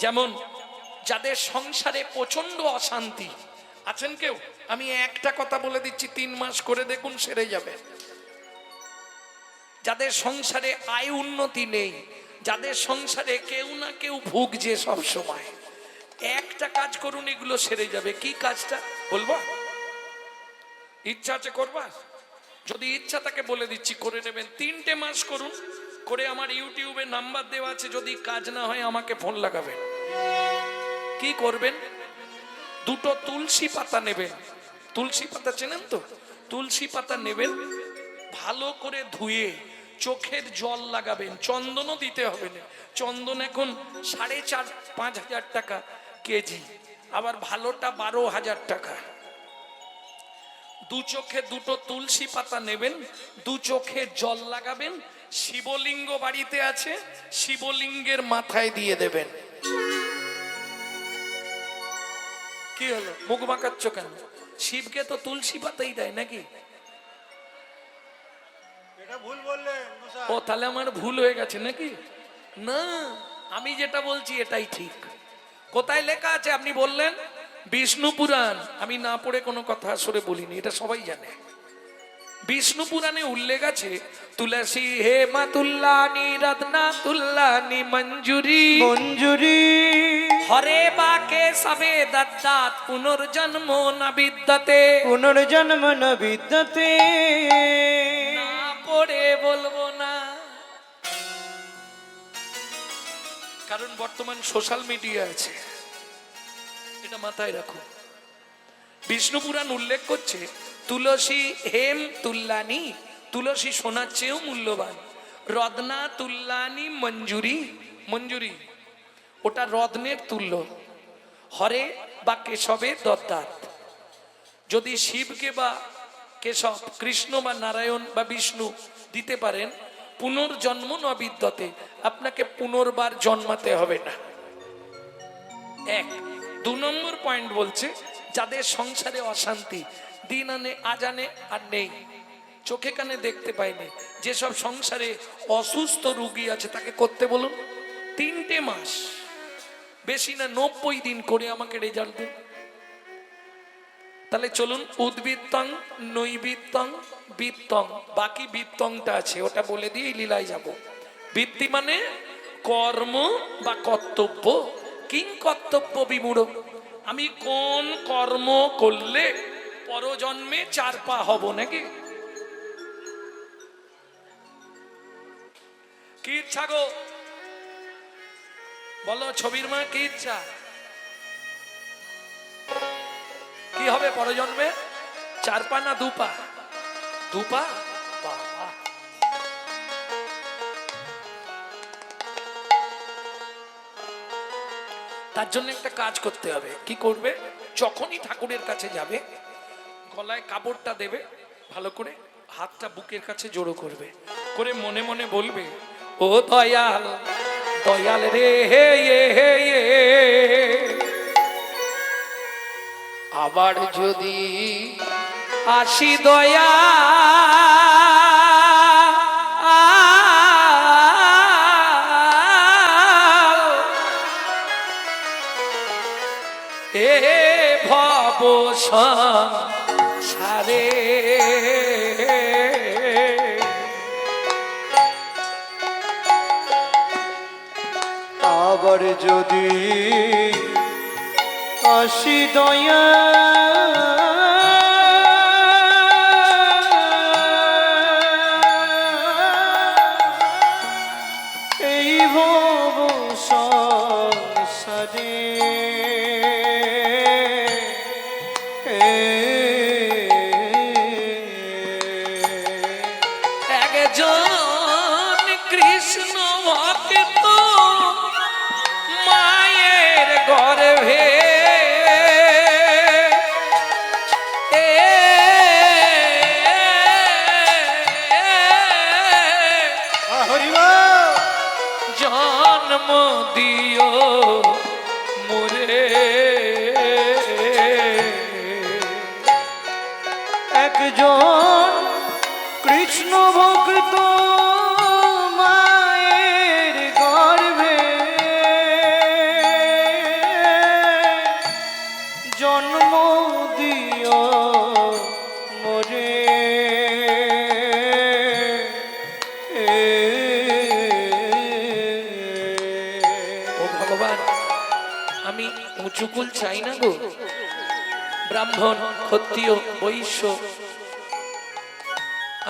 যেমন যাদের সংসারে প্রচন্ড অশান্তি আছেন কেউ, আমি একটা কথা বলে দিচ্ছি, 3 মাস করে দেখুন সেরে যাবে। যাদের সংসারে আয় উন্নতি নেই, যাদের সংসারে কেউ না কেউ ভুগছে সব সময়, একটা কাজ করুন, এগুলো সেরে যাবে। কি কাজটা বলবো? ইচ্ছা আছে করবা? যদি ইচ্ছা তাকে বলে দিচ্ছি, করে নেবেন। 3টে মাস করুন, করে আমার ইউটিউবে নাম্বার দেওয়া আছে, যদি কাজ না হয় আমাকে ফোন লাগাবেন। কি করবেন? 2টো তুলসী পাতা নেবেন। তুলসী পাতা চেনেন তো? তুলসী পাতা নেবেন, ভালো করে ধুয়ে চোখের জল লাগাবেন। চন্দনও দিতে হবে না, চন্দন এখন 4,500-5 হাজার টাকা কেজি, আবার ভালোটা 12,000 টাকা। 2 চোখে 2টো তুলসী পাতা নেবেন, 2 চোখে জল লাগাবেন, শিবলিঙ্গ বাড়িতে আছে, শিবলিঙ্গের মাথায় দিয়ে দেবেন। কি হলো, মুখ বাঁকাচ্ছ কেন? শিবকে তো তুলসী পাতাই দেয় নাকি? এটা ভুল বললেন মশাই। ও তাহলে আমার ভুল হয়ে গেছে নাকি? না, আমি যেটা বলছি এটাই ঠিক। কোথায় লেখা আছে আপনি বললেন? বিষ্ণু পুরাণ। আমি না পড়ে কোনো কথা আসলে বলিনি, এটা সবাই জানে। বিষ্ণু পুরাণে উল্লেখ আছে, তুলসী হে মা তুল্লানি রত্না তুল্লানি মঞ্জুরি মঞ্জুরি হরে বাকে সবে দত্তাত পুনর্জন্ম ন বিদ্যতে। পুনর্জন্ম ন বিদ্যতে। না পড়ে বলবো না, কারণ বর্তমান সোশ্যাল মিডিয়া আছে, এটা মাথায় রাখো। বিষ্ণু পুরাণ উল্লেখ করছে, তুলসী হেম তুল্লানি, তুলসী সোনার চেয়েও মূল্যবান। রত্না তুল্লানি মঞ্জুরি, মঞ্জুরি ওটা রত্নের তুল্য। হরে বা কেশবে দত্তাত, যদি শিবকে বা কেশব, কৃষ্ণ বা নারায়ণ বা বিষ্ণু দিতে পারেন, পুনর্জন্ম ন বিদ্যতে, আপনাকে পুনর্বার জন্মাতে হবে না। 1। 2 নম্বর পয়েন্ট বলছে, যাদের সংসারে অশান্তি, দিন আনে আজ আনে আর নেই, চোখে কানে দেখতে পায়নি, যেসব সংসারে অসুস্থ রোগী আছে তাকে করতে বলুন 3টে মাস, বেশি না 90 দিন করে আমাকে রেজাল্ট দিন। তাহলে চলুন, উদ্বৃত্তং নৈবৃত্তং বৃত্তং, বাকি বৃত্তংটা আছে ওটা বলে দিয়ে লীলায় যাব। বৃত্তি মানে কর্ম বা কর্তব্য, কিং কর্তব্য বিমূঢ়, আমি কোন কর্ম করলে পরজন্মে 4 পা হব নাকি? কি ইচ্ছা গো বলো, ছবির মা কি ইচ্ছা? কি হবে পরজন্মে? 4 পা না 2 পা? 2 পা। বাবা, তার জন্য একটা কাজ করতে হবে। কি করবে? যখনই ঠাকুরের কাছে যাবে, গলায় কাপড়টা দেবে, ভালো করে হাতটা বুকের কাছে জড়ো করবে, করে মনে মনে বলবে, ও দয়াল দয়াল রে হে হে আবার যদি আসি দয়া এ ভব সংসারে, আবার যদি আসি দয়া এই ভব সংসারে, একজন কৃষ্ণ ভক্ত মায়ের গর্ভে জন্ম দিও মোরে, একজন কৃষ্ণ ভক্ত মায়ের গর্ভে ভগবান আমি উঁচু কুল চাই না গো, ব্রাহ্মণ ক্ষত্রিয় বৈশ্য,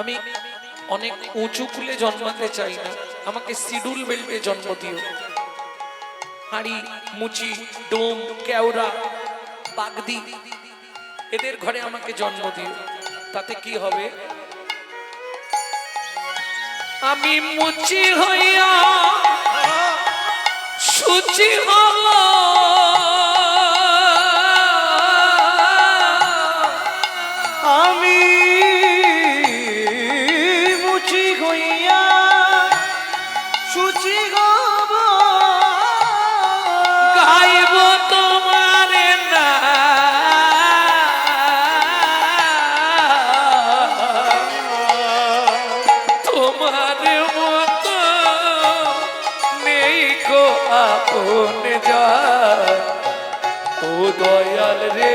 আমি অনেক উঁচু কুলে জন্মাতে চাই না, আমাকে শিডিউল বেল্টে জন্ম দিও। হাঁড়ি মুচি ডোম কেওড়া বাগদি এদের ঘরে আমাকে জন্ম দিও। তাতে কি হবে? আমি মুচি হইয়া সুচি হব, আমি মুচি হইয়া সুচি হব, গাইব তোমার না তোমার মতো নেই কো আপন যা, ও দয়াল রে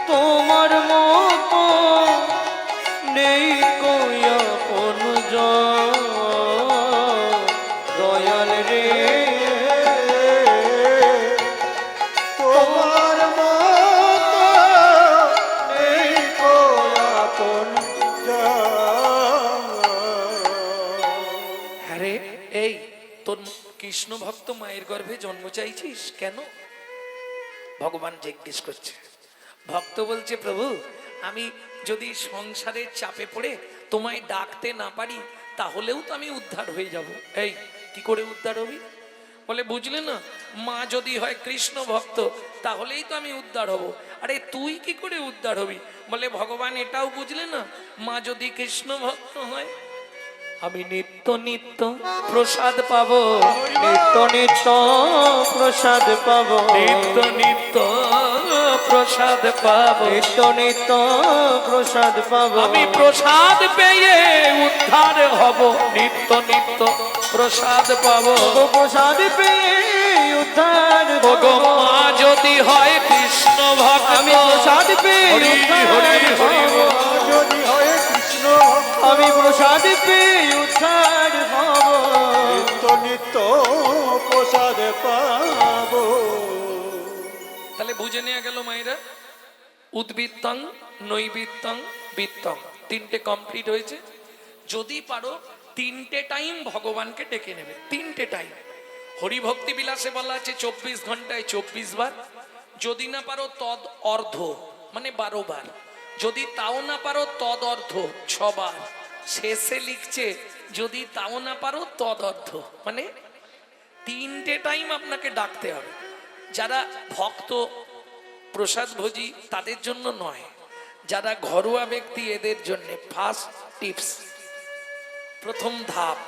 তোমার মতো নেই কই আপন জন, দয়াল রে তোমার মতো নেই কো আপন জন। হ্যাঁ রে, এই তোর কৃষ্ণ ভক্ত মায়ের গর্ভে জন্ম চাইছিস কেন? ভগবান জিজ্ঞেস করছে। ভক্ত বলছে, প্রভু আমি যদি সংসারের চাপে পড়ে তোমায় ডাকতে না পারি তাহলেও তো আমি উদ্ধার হয়ে যাব। এই কি করে উদ্ধার হবি? বলে বুঝলে না, মা যদি হয় কৃষ্ণ ভক্ত তাহলেই তো আমি উদ্ধার হব। আরে তুই কি করে উদ্ধার হবি? বলে ভগবান এটাও বুঝলে না, মা যদি কৃষ্ণ ভক্ত হয় আমি নিত্য নিত্য প্রসাদ পাবো, নিত্য নিত্য প্রসাদ পাব, নিত্য নিত্য প্রসাদ পাবো, নিত্য নিত্য প্রসাদ পাব, আমি প্রসাদ পেয়ে উদ্ধার হব, নিত্য নিত্য প্রসাদ পাবো। প্রসাদ পেয়ে উদ্ধার ওগো মা যদি হয় কৃষ্ণ ভক্ত, আমি প্রসাদ পেয়ে হরি উদ্ধার হরি হরি হব, যদি হয় কৃষ্ণ আমি প্রসাদ পেয়ে উদ্ধার হব, নিত্য নিত্য প্রসাদ পাবো। তাহলে বুঝে নেওয়া গেল মায়েরা, উদ্বৃত্তং নৈবৃত্তং বৃত্তং তিনটে কমপ্লিট হয়েছে। যদি পারো তিনটে টাইম ভগবানকে ডেকে নেবে, তিনটে টাইম। হরিভক্তি বিলাসে বলা আছে 24 ঘন্টায় 24 বার। যদি না পারো তদ অর্ধ মানে 12 বার, যদি তাও না পারো তদ অর্ধ 6 বার। শেষে লিখছে যদি তাও না পারো তদ অর্ধ, মানে তিনটে টাইম আপনাকে ডাকতে হবে। যারা ভক্ত প্রসাদ ভোজি তাদের জন্য নয়, যারা ঘরোয়া ব্যক্তি এদের জন্য ফার্স্ট টিপস, প্রথম ধাপ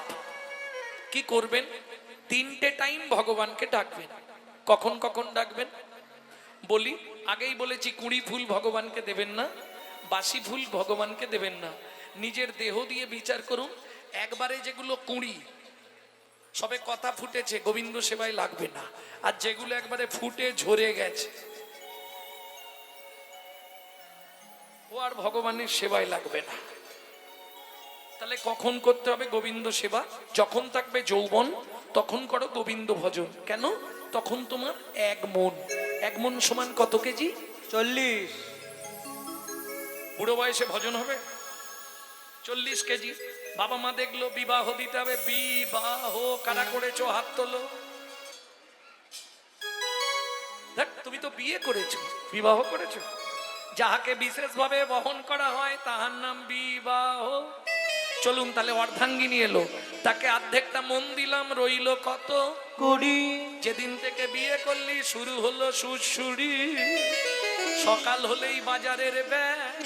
কি করবেন? তিনটে টাইম ভগবানকে ডাকবেন। কখন কখন ডাকবেন বলি, আগেই বলেছি 20 ফুল ভগবানকে দেবেন না, বাসি ফুল ভগবানকে দেবেন না। নিজের দেহ দিয়ে বিচার করুন, একবারে যেগুলো 20 সবে কথা ফুটেছে গোবিন্দ সেবায় লাগবে না, আর যেগুলো একবারে ফুটে ঝরে গেছে ও আর ভগবানের সেবায় লাগবে না। তাহলে কখন করতে হবে গোবিন্দ সেবা? যখন থাকবে যৌবন তখন করো গোবিন্দ ভজন। কেন? তখন তোমার 1 মন, 1 মন সমান কত কেজি? 40। বুড়ো বয়সে ভজন হবে 40 কেজি। বাবা মা দেখলো বিবাহ দিতে হবে, বিবাহ কারা করেছো হাত তোলো। দেখ তুমি তো বিয়ে করেছো, বিবাহ করেছো। যাহাকে বিশেষভাবে বহন করা হয় তাহার নাম বিবাহ। চলুন তাহলে অর্ধাঙ্গিনী এলো, তাকে অর্ধেকটা মন দিলাম, রইল কত? 20। যেদিন থেকে বিয়ে করলি শুরু হলো সুরসুরি, সকাল হলেই বাজারের ব্যাগ,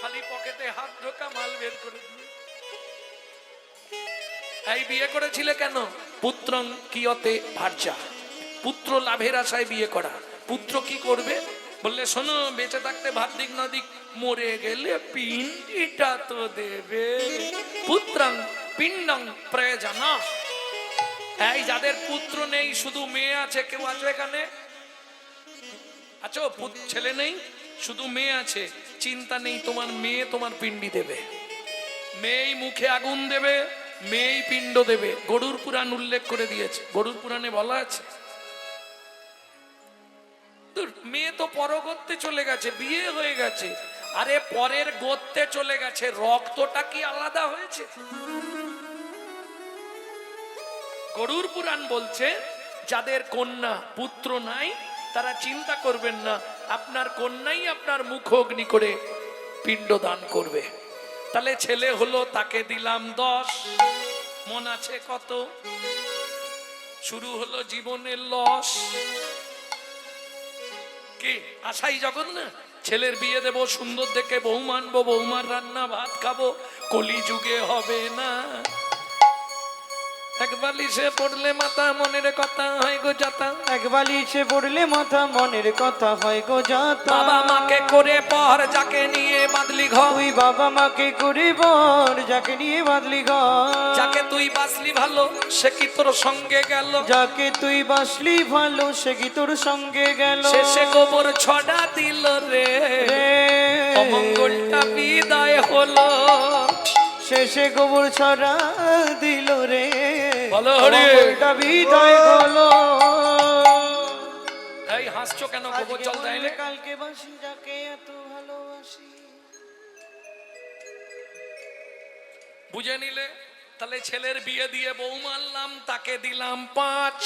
খালি পকেটে হাত ঢোকা মাল বের করে দিয়ে। এই বিয়ে করেছিলে কেন? পুত্রং কিয়তে ভার্যা, পুত্র লাভের আশায় বিয়ে করা। পুত্র কি করবে? বললে শোনো, বেঁচে থাকতে ভাত দিক না দিক, মরে গেলে পিণ্ডিটা তো দেবে। পুত্রং পিণ্ডং প্রয়োজন। এই যাদের পুত্র নেই শুধু মেয়ে আছে, কেউ আছে এখানে? আচ্ছা ছেলে নেই শুধু মেয়ে আছে, চিন্তা নেই, তোমার মেয়ে তোমার পিণ্ডি দেবে। মেয়েই মুখে আগুন দেবে, মেয়েই পিণ্ড দেবে। গরুর পুরাণ উল্লেখ করে দিয়েছে। গরুর পুরাণে বলা আছে তোর মেয়ে তো পরগত্যে চলে গেছে, বিয়ে হয়ে গেছে, আরে পরের গোত্রে চলে গেছে, রক্তটা কি আলাদা হয়েছে? গরুর পুরাণ বলছে যাদের কন্যা পুত্র নাই তারা চিন্তা করবেন না, আপনার কন্যাই আপনার মুখ অগ্নি করে পিণ্ড দান করবে। তাহলে ছেলে হলো, তাকে দিলাম 10, মন আছে কত? শুরু হলো জীবনের লস। কি আশাই জগৎ না? ছেলের বিয়ে দেবো, সুন্দর দেখে বউ মানবো, বৌমার রান্না ভাত খাবো, কলি যুগে হবে না। এক বালিশে পড়লে মাথা মনের কথা হয় গো যাতা, এক বালিশে পড়লে মাথা মনের কথা হয় গো যাতা। বাবা মাকে করে পর যাকে নিয়ে বাঁধলি ঘর, তুই বাবা মাকে করে বর যাকে নিয়ে বাঁধলি ঘর। যাকে তুই বাঁচলি ভালো সে কি তোর সঙ্গে গেল, যাকে তুই বাসলি ভালো সে কি তোর সঙ্গে গেল। শেষে গোবর ছড়া দিল রে, রে অমঙ্গলটা বিদায় হলো। শেষে গোবর ছড়া দিল রে, বলো হরি। অমঙ্গলটা বিদায় হলো। এই হাসছো কেন? গোবর জল দেয় না? কালকে বাসি যাকে এত ভালোবাসি। বুঝে নিলে? তাহলে ছেলের বিয়ে দিয়ে বউ মানলাম, তাকে দিলাম 5,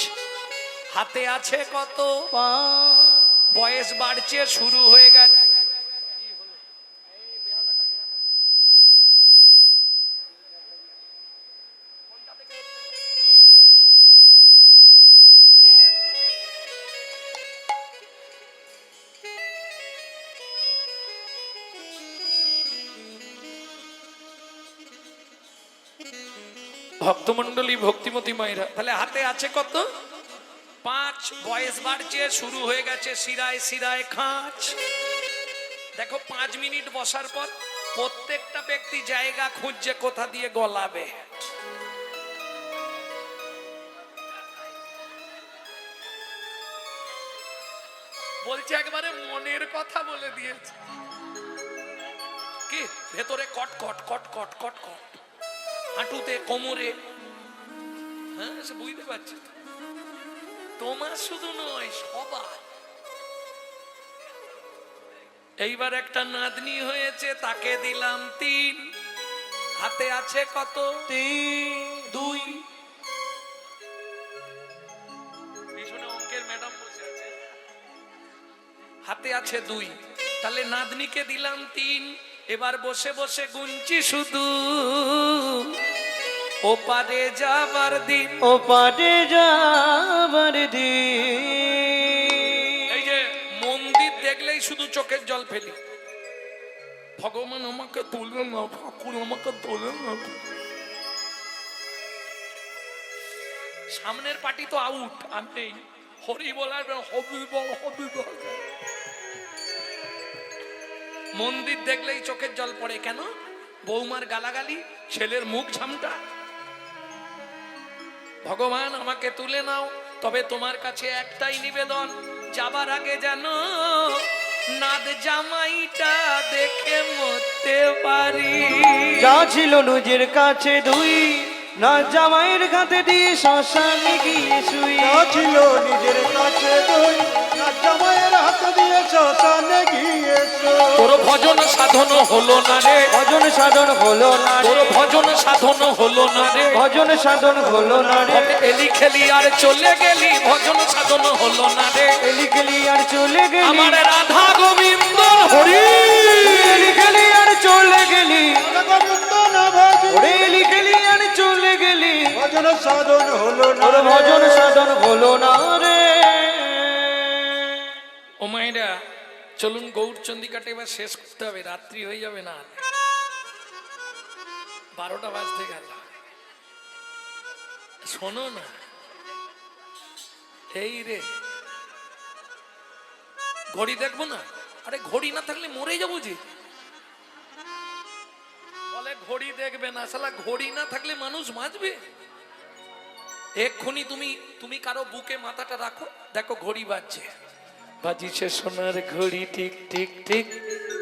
হাতে আছে কত? বয়স বাড়ছে, শুরু হয়ে গেছে। ভক্তমন্ডলী, ভক্তিমতী মায়েরা, তাহলে হাতে আছে কত? 5, বয়স বাড়ছে, শুরু হয়ে গেছে শিরায় শিরায় খাঁচ। দেখো 5 মিনিট বসার পর প্রত্যেকটা ব্যক্তি জায়গা খুঁজছে কোথা দিয়ে গলাবে। বলছে একবারে মনের কথা বলে দিয়েছে। কি ভেতরে কট কট কট কট কট কট, হাঁটুতে কোমরে, হ্যাঁ সে বুঝতে পারছি। তোমার শুধু নয় সবার। এইবার একটা নাতনি হয়েছে, তাকে দিলাম 3, হাতে আছে কত? 2। পিছনে অঙ্কের ম্যাডাম বসে আছে, হাতে আছে 2, তাহলে নাতনিকে দিলাম 3। এবার বসে বসে গুনছি শুধু, ওপারে যাবার দিন, ওপারে যাবার দিন। এই যে মন্দির দেখলেই শুধু চোখের জল ফেলি, ভগবান আমাকে তোলে না, ঠাকুর আমাকে তোলে না। সামনের পার্টি তো আউট, আমি হরি বলার হবি বল, হবি বল। মন্দির দেখলেই চোখের জল পড়ে কেন? বৌমার গালাগালি, ছেলের মুখ ঝামটা। ভগবান আমাকে তুলে নাও, তবে তোমার কাছে একটাই নিবেদন, যাবার আগে জানো নাদ জামাইটা দেখে মরতে পারি। যা ছিল নিজের কাছে 2, না জামাইয়ের কাছে দিয়ে শ্মশানে গিয়ে শুই। ছিল নিজের কাছে 2, না জামাইয়ের হাত দিয়ে শ্মশানে গিয়েছো। তোর ভজন সাধন হলো না রে, ভজন সাধন হলো না তোর রে, ভজন সাধন হলো না রে। ভজন সাধন হলো না রে। এলি খেলি আর চলে গেলি, ভজন সাধন হলো না রে। এলি গেলি আর চলে গেলি, আমার রাধা গোবিন্দ হরি। এলি গেলি আর চলে গেলি, গোবিন্দ না ভজ, ওরে এলি গেলি আর চলে গেলি, ভজন সাধন হলো না ওর ভজন সাধন হলো না রে। ও মায়েরা চলুন গৌরচন্দিকাটা এবার শেষ করতে হবে, রাত্রি হয়ে যাবে না, 12টা বাজতে গেল। শোনো না, এই রে ঘড়ি দেখবো না? আরে ঘড়ি না থাকলে মরে যাবো যে। বলে ঘড়ি দেখবে না, শালা ঘড়ি না থাকলে মানুষ বাঁচবে? এক্ষুনি তুমি কারো বুকে মাথাটা রাখো, দেখো ঘড়ি বাজছে, বাজিছে সোনার ঘড়ি টিক টিক টিক,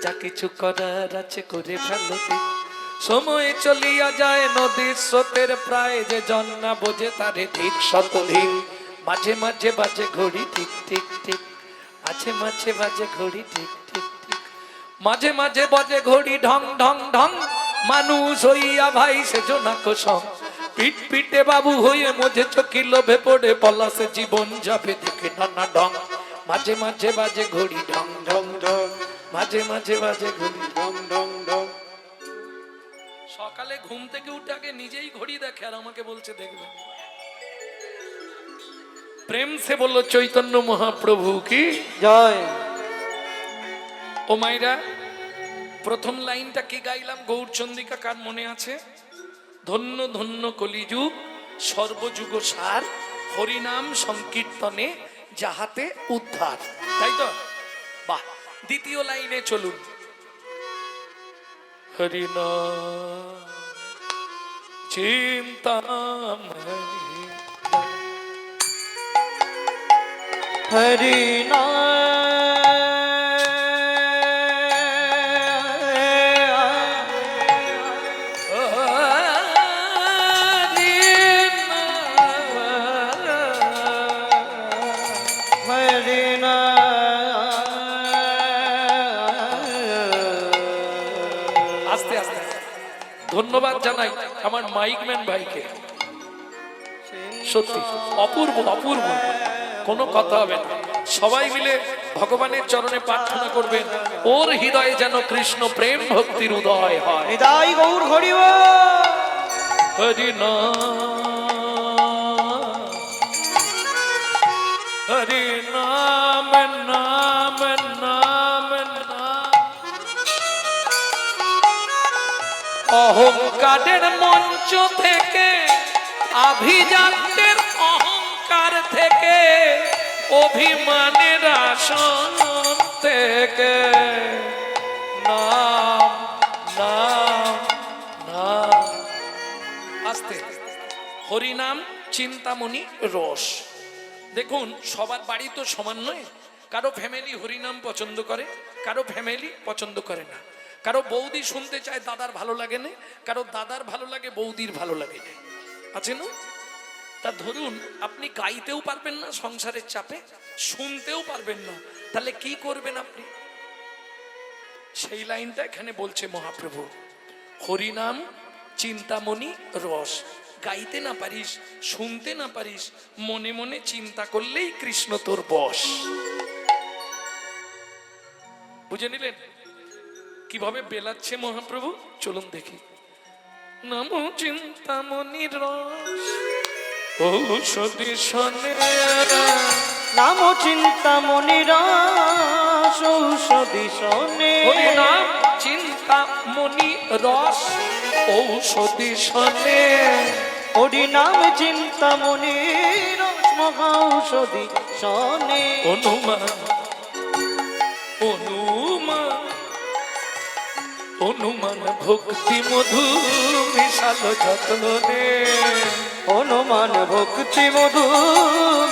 যা কিছু করার আছে করে ফেলো ঠিক। সময় চলিয়া যায় নদীর স্রোতের প্রায়, যে জন না বোঝে তারে ঠিক শতধিক। মাঝে মাঝে বাজে ঘড়ি ঠিক ঠিক ঠিক, মাঝে মাঝে বাজে ঘড়ি ঠিক ঠিক ঠিক, মাঝে মাঝে বাজে ঘড়ি ঢং ঢং ঢং। মানুষ হইয়া ভাই সেজো না কোসম, পিট পিটে বাবু হয়ে মজে চোখি লোভে পড়ে পলাশে জীবন যাবে দেখে নানা ঢং। মাঝে মাঝে বাজে ঘড়ি ঢং ঢং ঢং, মাঝে মাঝে বাজে ঘড়ি ঢং ঢং ঢং। সকালে ঘুম থেকে উঠে আগে নিজেই ঘড়ি দেখে আর আমাকে বলছে দেখবেন। প্রেম সে বললো চৈতন্য মহাপ্রভু কি জয়। ও মাইরা, প্রথম লাইনটা কি গাইলাম গৌরচন্দ্রিকা কার মনে আছে? ধন্য ধন্য কলিযুগ সর্বযুগ সার, হরিনাম সংকীর্তনে যাহাতে উদ্ধার, তাই তো? বাহ। দ্বিতীয় লাইনে চলুন। হরিনাম চিন্তামণি, হরি আস্তে আস্তে ধন্যবাদ জানাই আমার মাইকম্যান ভাইকে, সত্যি অপূর্ব অপূর্ব, কোনো কথা হবে না। সবাই মিলে ভগবানের চরণে প্রার্থনা করবেন ওর হৃদয়ে যেন কৃষ্ণ প্রেম ভক্তির উদয় হয়। হৃদয় গৌর হরি হরি নাম হরি নাম নাম নাম নাম। অহংকারের মঞ্চ থেকে, আভিজাত্যের অহংকার থেকে, অভিমানের আসন থেকে নাম নাম নাম। আস্তে। হরিনাম চিন্তামণি রস। দেখুন সবার বাড়ি তো সমান নয়, কারো ফ্যামিলি হরিনাম পছন্দ করে, কারো ফ্যামিলি পছন্দ করে না। কারো বৌদি শুনতে চায় দাদার ভালো লাগে না, কারো দাদার ভালো লাগে বৌদির ভালো লাগে না, আছে না? তা ধরুন আপনি গাইতেও পারবেন না সংসারের চাপে, শুনতেও পারবেন না, তাহলে কি করবেন আপনি? সেই লাইনটা এখানে বলছে মহাপ্রভু। হরিনাম চিন্তামণি রস। গাইতে না পারিস, শুনতে না পারিস, মনে মনে চিন্তা করলেই কৃষ্ণ তোর বশ। বুঝে নিলেন কিভাবে বেলাচ্ছে মহাপ্রভু? চলুন দেখি। নমো চিন্তামণি রস ঔষধি শোনে, নাম চিন্তামণি রস ঔষধি শোনে। হরিনাম চিন্তামণি রস ঔষধি শোনে, হরিনাম চিন্তামণি রস মহা ঔষধি শোনে। অনুমান অনুমান অনুমান ভক্তি মধু মিশাল যতনে, হনুমান ভক্তি মধু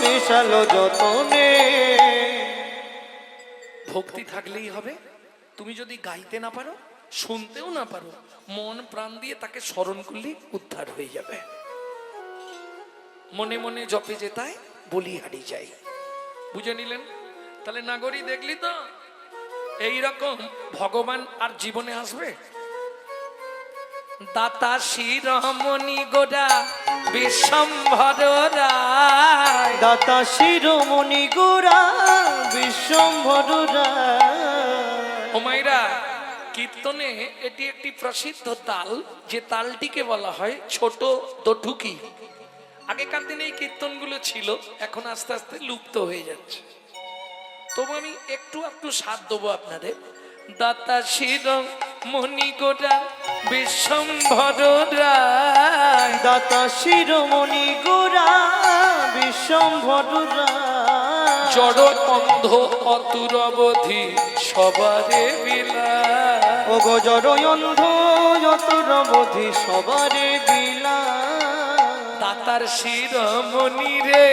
মিশাল যতনে। ভক্তি থাকলেই হবে। তুমি যদি গাইতে না পারো, শুনতেও না পারো, মন প্রাণ দিয়ে তাকে স্মরণ করলেই উদ্ধার হয়ে যাবে। মনে মনে জপে যেতায় বলি হারি যাই। বুঝে নিলেন? তাহলে নাগরী দেখলি তো এইরকম ভগবান আর জীবনে আসবে। দাতা শিরোমণি গোরা বিশ্বম্ভর রায়, দাতা শিরোমণি গোরা বিশ্বম্ভর রায়। ও মাইরা, কীর্তনে এটি একটি প্রসিদ্ধ তাল, যে তালটিকে বলা হয় ছোট দঠুকি। আগেকার দিনে এই কীর্তনগুলো ছিল, এখন আস্তে আস্তে লুপ্ত হয়ে যাচ্ছে। তবু আমি একটু একটু স্বাদ দেবো আপনাদের। দাতা শিরোমণি গোরা বিশ্বম্ভর রায়, দাতা শিরোমণি গোরা বিশ্বম্ভর রায়। জড় অন্ধ অতুরবধি সবারে বিলায়, ও গো জড় অন্ধ যতরবধি সবারে বিলায়। দাতার শিরোমণি রে,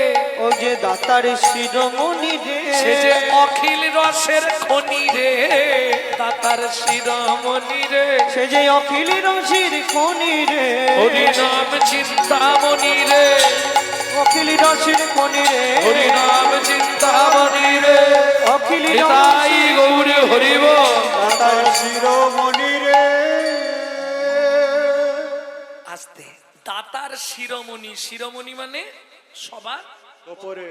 ও যে দাতার শিরোমণি রে, সে যে অখিল রসের খনি রে, দাতার শিরোমণি রে, সে যে অখিল রসের খনি রে, হরি নাম চিন্তামণি রে, অখিল রসের খনি রে, হরি নাম চিন্তামণি রে, অখিল তাই গৌরী হরিব। দাতার শিরোমণি রে। আস্তে, দাতার শিরোমণি, শিরোমণি মানে সবার ওপরে।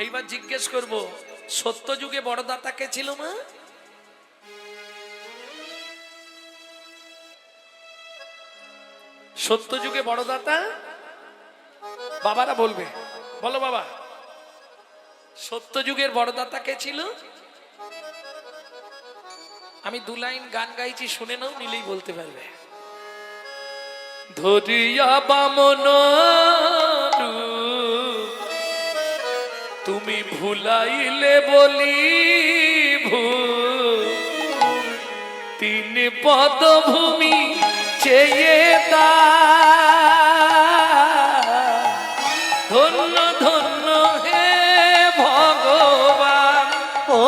এইবার জিজ্ঞেস করব, সত্য যুগে বড় দাতা কে ছিল মা? সত্য যুগে বড় দাতা বাবারা বলবে, বলো বাবা, সত্য যুগের বড় দাতা কে ছিল? আমি 2 লাইন গান গাইছি, শুনে নাও, নিলেই বলতে পারবে। ধরিয়া বামন রূপ, তুমি ভুলাইলে বলি তিন পদভূমি চেয়ে দা, ধন্য ধন্য হে ভগবান। ও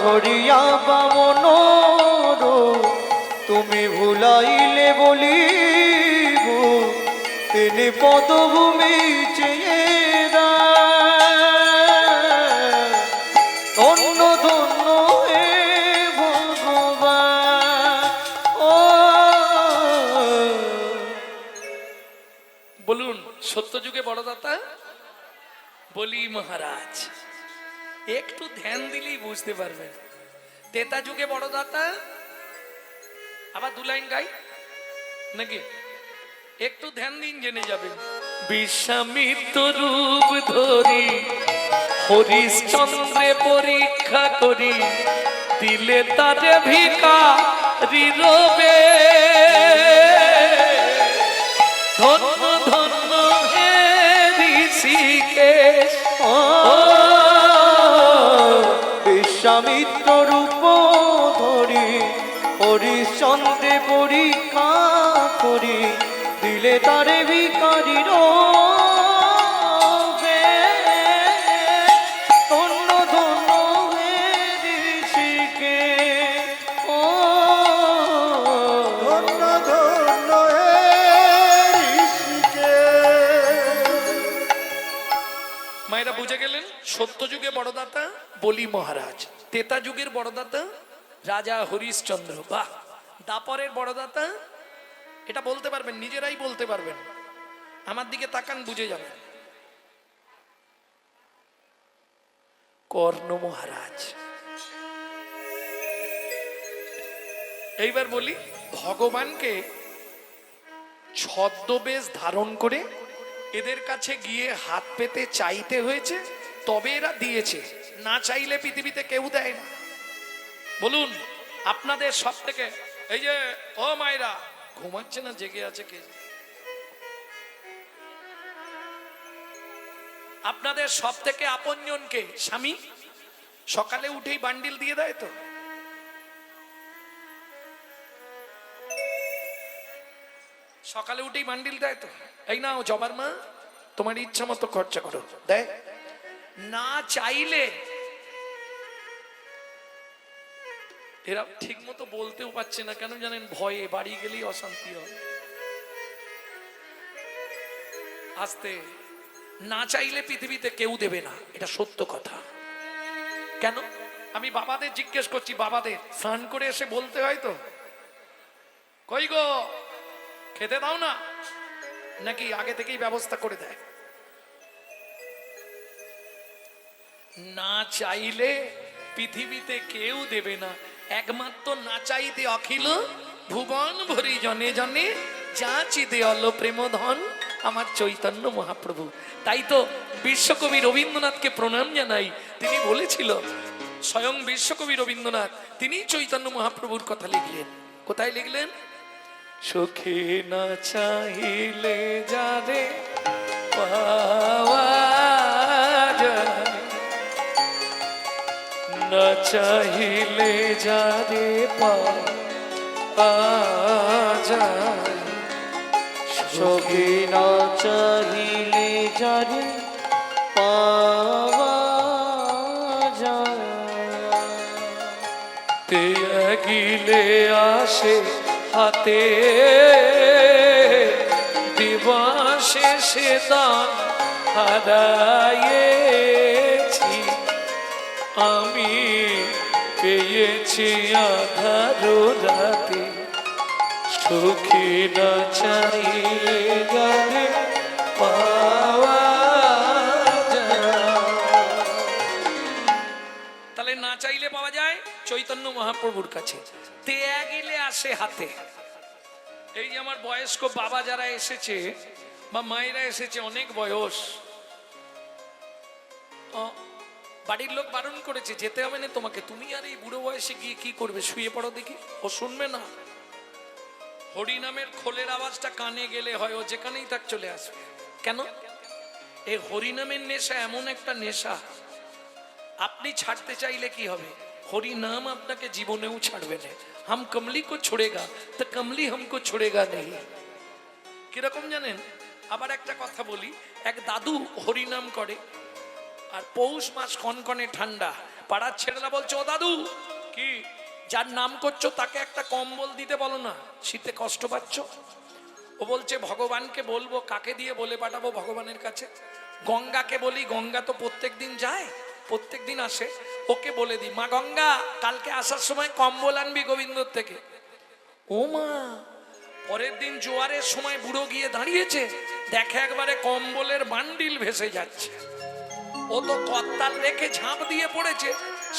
ধরিয়া বামন রূপ, তুমি ভুলাইলে বলিব তিনি পদভূমি চেয়ে ধন্য ধন্য হে ভগবান। ও বলুন, সত্য যুগে বড় দাতা বলি মহারাজ। একটু ধ্যান দিলেই বুঝতে পারবেন। তেতা যুগে বড় দাতা, আবার 2 লাইন গাই নাকি, একটু ধ্যান দিন, জেনে যাবেন। বিশ্বামিত্র রূপ ধরি হরিশ্চন্দ্রে পরীক্ষা করি, দিলে তারে ভিখারি রবে, ধন্য ধন্য হে ঋষিকেশ। ও বিশ্বামিত্র রূপ ধরি হরিশ্চন্দ্রে পরীক্ষা করি, দিলে তারে ভিখারি রবে, ধন্য ধন্য হে ঋষিকেশ। ও ধন্য ধন্য হে ঋষিকেশ। মায়েরা বুঝে গেলেন, সত্য যুগে বড় দাতা বলি মহারাজ, তেতা যুগের বড় দাতা রাজা হরিশ্চন্দ্র। বাহ! দাপরের বড় দাতা, এটা বলতে পারবেন, নিজেরাই বলতে পারবেন, আমার দিকে তাকান, বুঝে যাবেন। কর্ণ মহারাজ। এইবার বলি, ভগবানকে ছদ্মবেশ ধারণ করে এদের কাছে গিয়ে হাত পেতে চাইতে হয়েছে, তবে এরা দিয়েছে, না চাইলে পৃথিবীতে কেউ দেয় না। বলুন, আপনাদের সব থেকে, এই যে ও মায়েরা, ঘুমাচ্ছে না জেগে আছে কে? আপনাদের সব থেকে আপনজনকে স্বামী সকালে উঠেই বান্ডিল দিয়ে দেয় তো? সকালে উঠেই বান্ডিল দেয় তো? এই নাও জবার মা, তোমার ইচ্ছা মতো খরচা করো, দেয় না চাইলে। এরা ঠিক মতো বলতেও পারছে না, কেন জানেন? ভয়ে, বাড়ি গেলেই অশান্তি হয়। আস্তে, না চাইলে পৃথিবীতে কেউ দেবে না, এটা সত্য কথা। কেন? আমি বাবাদের জিজ্ঞেস করছি, বাবাদের স্নান করে এসে বলতে হয় তো, কই গো খেতে দাও না, নাকি আগে থেকেই ব্যবস্থা করে দেয়? না চাইলে পৃথিবীতে কেউ দেবে না, একমাত্র না চাইতে অখিল ভুবন ভরি জনে জনে যাচিতে অল প্রেম ধন আমার চৈতন্য মহাপ্রভু। তাই তো বিশ্বকবি রবীন্দ্রনাথকে প্রণাম জানাই, তিনি বলেছিল, স্বয়ং বিশ্বকবি রবীন্দ্রনাথ তিনি চৈতন্য মহাপ্রভুর কথা লিখলেন। কোথায় লিখলেন? সুখে না চাইলে যারে পাওয়া যায়, না চাইলে যারে পাওয়া যায়, সখী না চাহিলে যারে পাওয়া যায়। ত্যাগিলে আসে হাতে দিবসে সে দান হারাইয়েছি আমি পেয়েছি আধার রাতে সুখী না চাইলে যারে পাওয়া যায়। তাহলে না চাইলে পাওয়া যায় চৈতন্য মহাপ্রভুর কাছে, ত্যাগিলে আসে হাতে। এই যে আমার বয়স্ক বাবা যারা এসেছে বা মায়েরা এসেছে, অনেক বয়স, বাড়ির লোক বারণ করেছে যেতে হবে না তোমাকে, তুমি আর এই বুড়ো বয়সে গিয়ে কি করবে, শুয়ে পড়ো দেখি। ও শুনবে না। হরিনামের খোলের আওয়াজটা কানে গেলে হয় ও যেখানেই তাক চলে আসবে। কেন? এই হরিনামের নেশা এমন একটা নেশা, আপনি ছাড়তে চাইলে কি হবে, হরি নাম আপনাকে জীবনেও ছাড়বে না। হাম কমলি কো ছোড়েগা তো কমলি হামকো ছোড়েগা নেই। কিরকম জানেন? আবার একটা কথা বলি, এক দাদু হরি নাম করে, আর পৌষ মাস কনকনে ঠান্ডা, পাড়ার ছেলেরা বলছে ও দাদু কি যার নাম করছো তাকে একটা কম্বল দিতে বলো না, শীতে কষ্ট পাচ্ছ। ও বলছে ভগবানকে বলবো, কাকে দিয়ে বলে পাঠাবো ভগবানের কাছে? গঙ্গাকে বলি, গঙ্গা তো প্রত্যেক দিন যায়, প্রত্যেক দিন আসে, ওকে বলে দিই মা গঙ্গা কালকে আসার সময় কম্বল আনবি গোবিন্দর থেকে। ও মা, পরের দিন জোয়ারের সময় বুড়ো গিয়ে দাঁড়িয়েছে, দেখে একবারে কম্বলের বান্ডিল ভেসে যাচ্ছে। ও তো কত্তাল রেখে ঝাঁপ দিয়ে পড়েছে,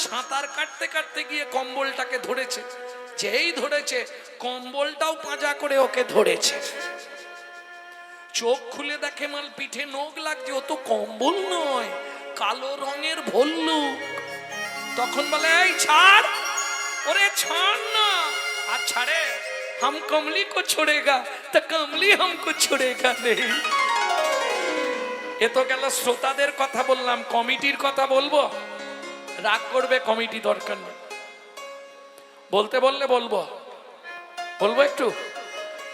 সাঁতার কাটতে কাটতে গিয়ে কম্বলটাকে ধরেছে, যেই ধরেছে কম্বলটাও পাঁজা করে ওকে ধরেছে। চোখ খুলে দেখে মাল পিঠে নোক লাগছে, ও তো কম্বল নয়, কালো রঙের ভল্লুক। তখন বলে এই ছাড়, ওরে ছাড় না। আর ছাড়ে, হাম কমলি কো ছোড়েগা তো কমলি হামকো ছোড়েগা নেই। এ তো গেল শ্রোতাদের কথা বললাম, কমিটির কথা বলবো, রাগ করবে কমিটি, দরকার নেই। বলতে বললে বলবো, বলবো একটু।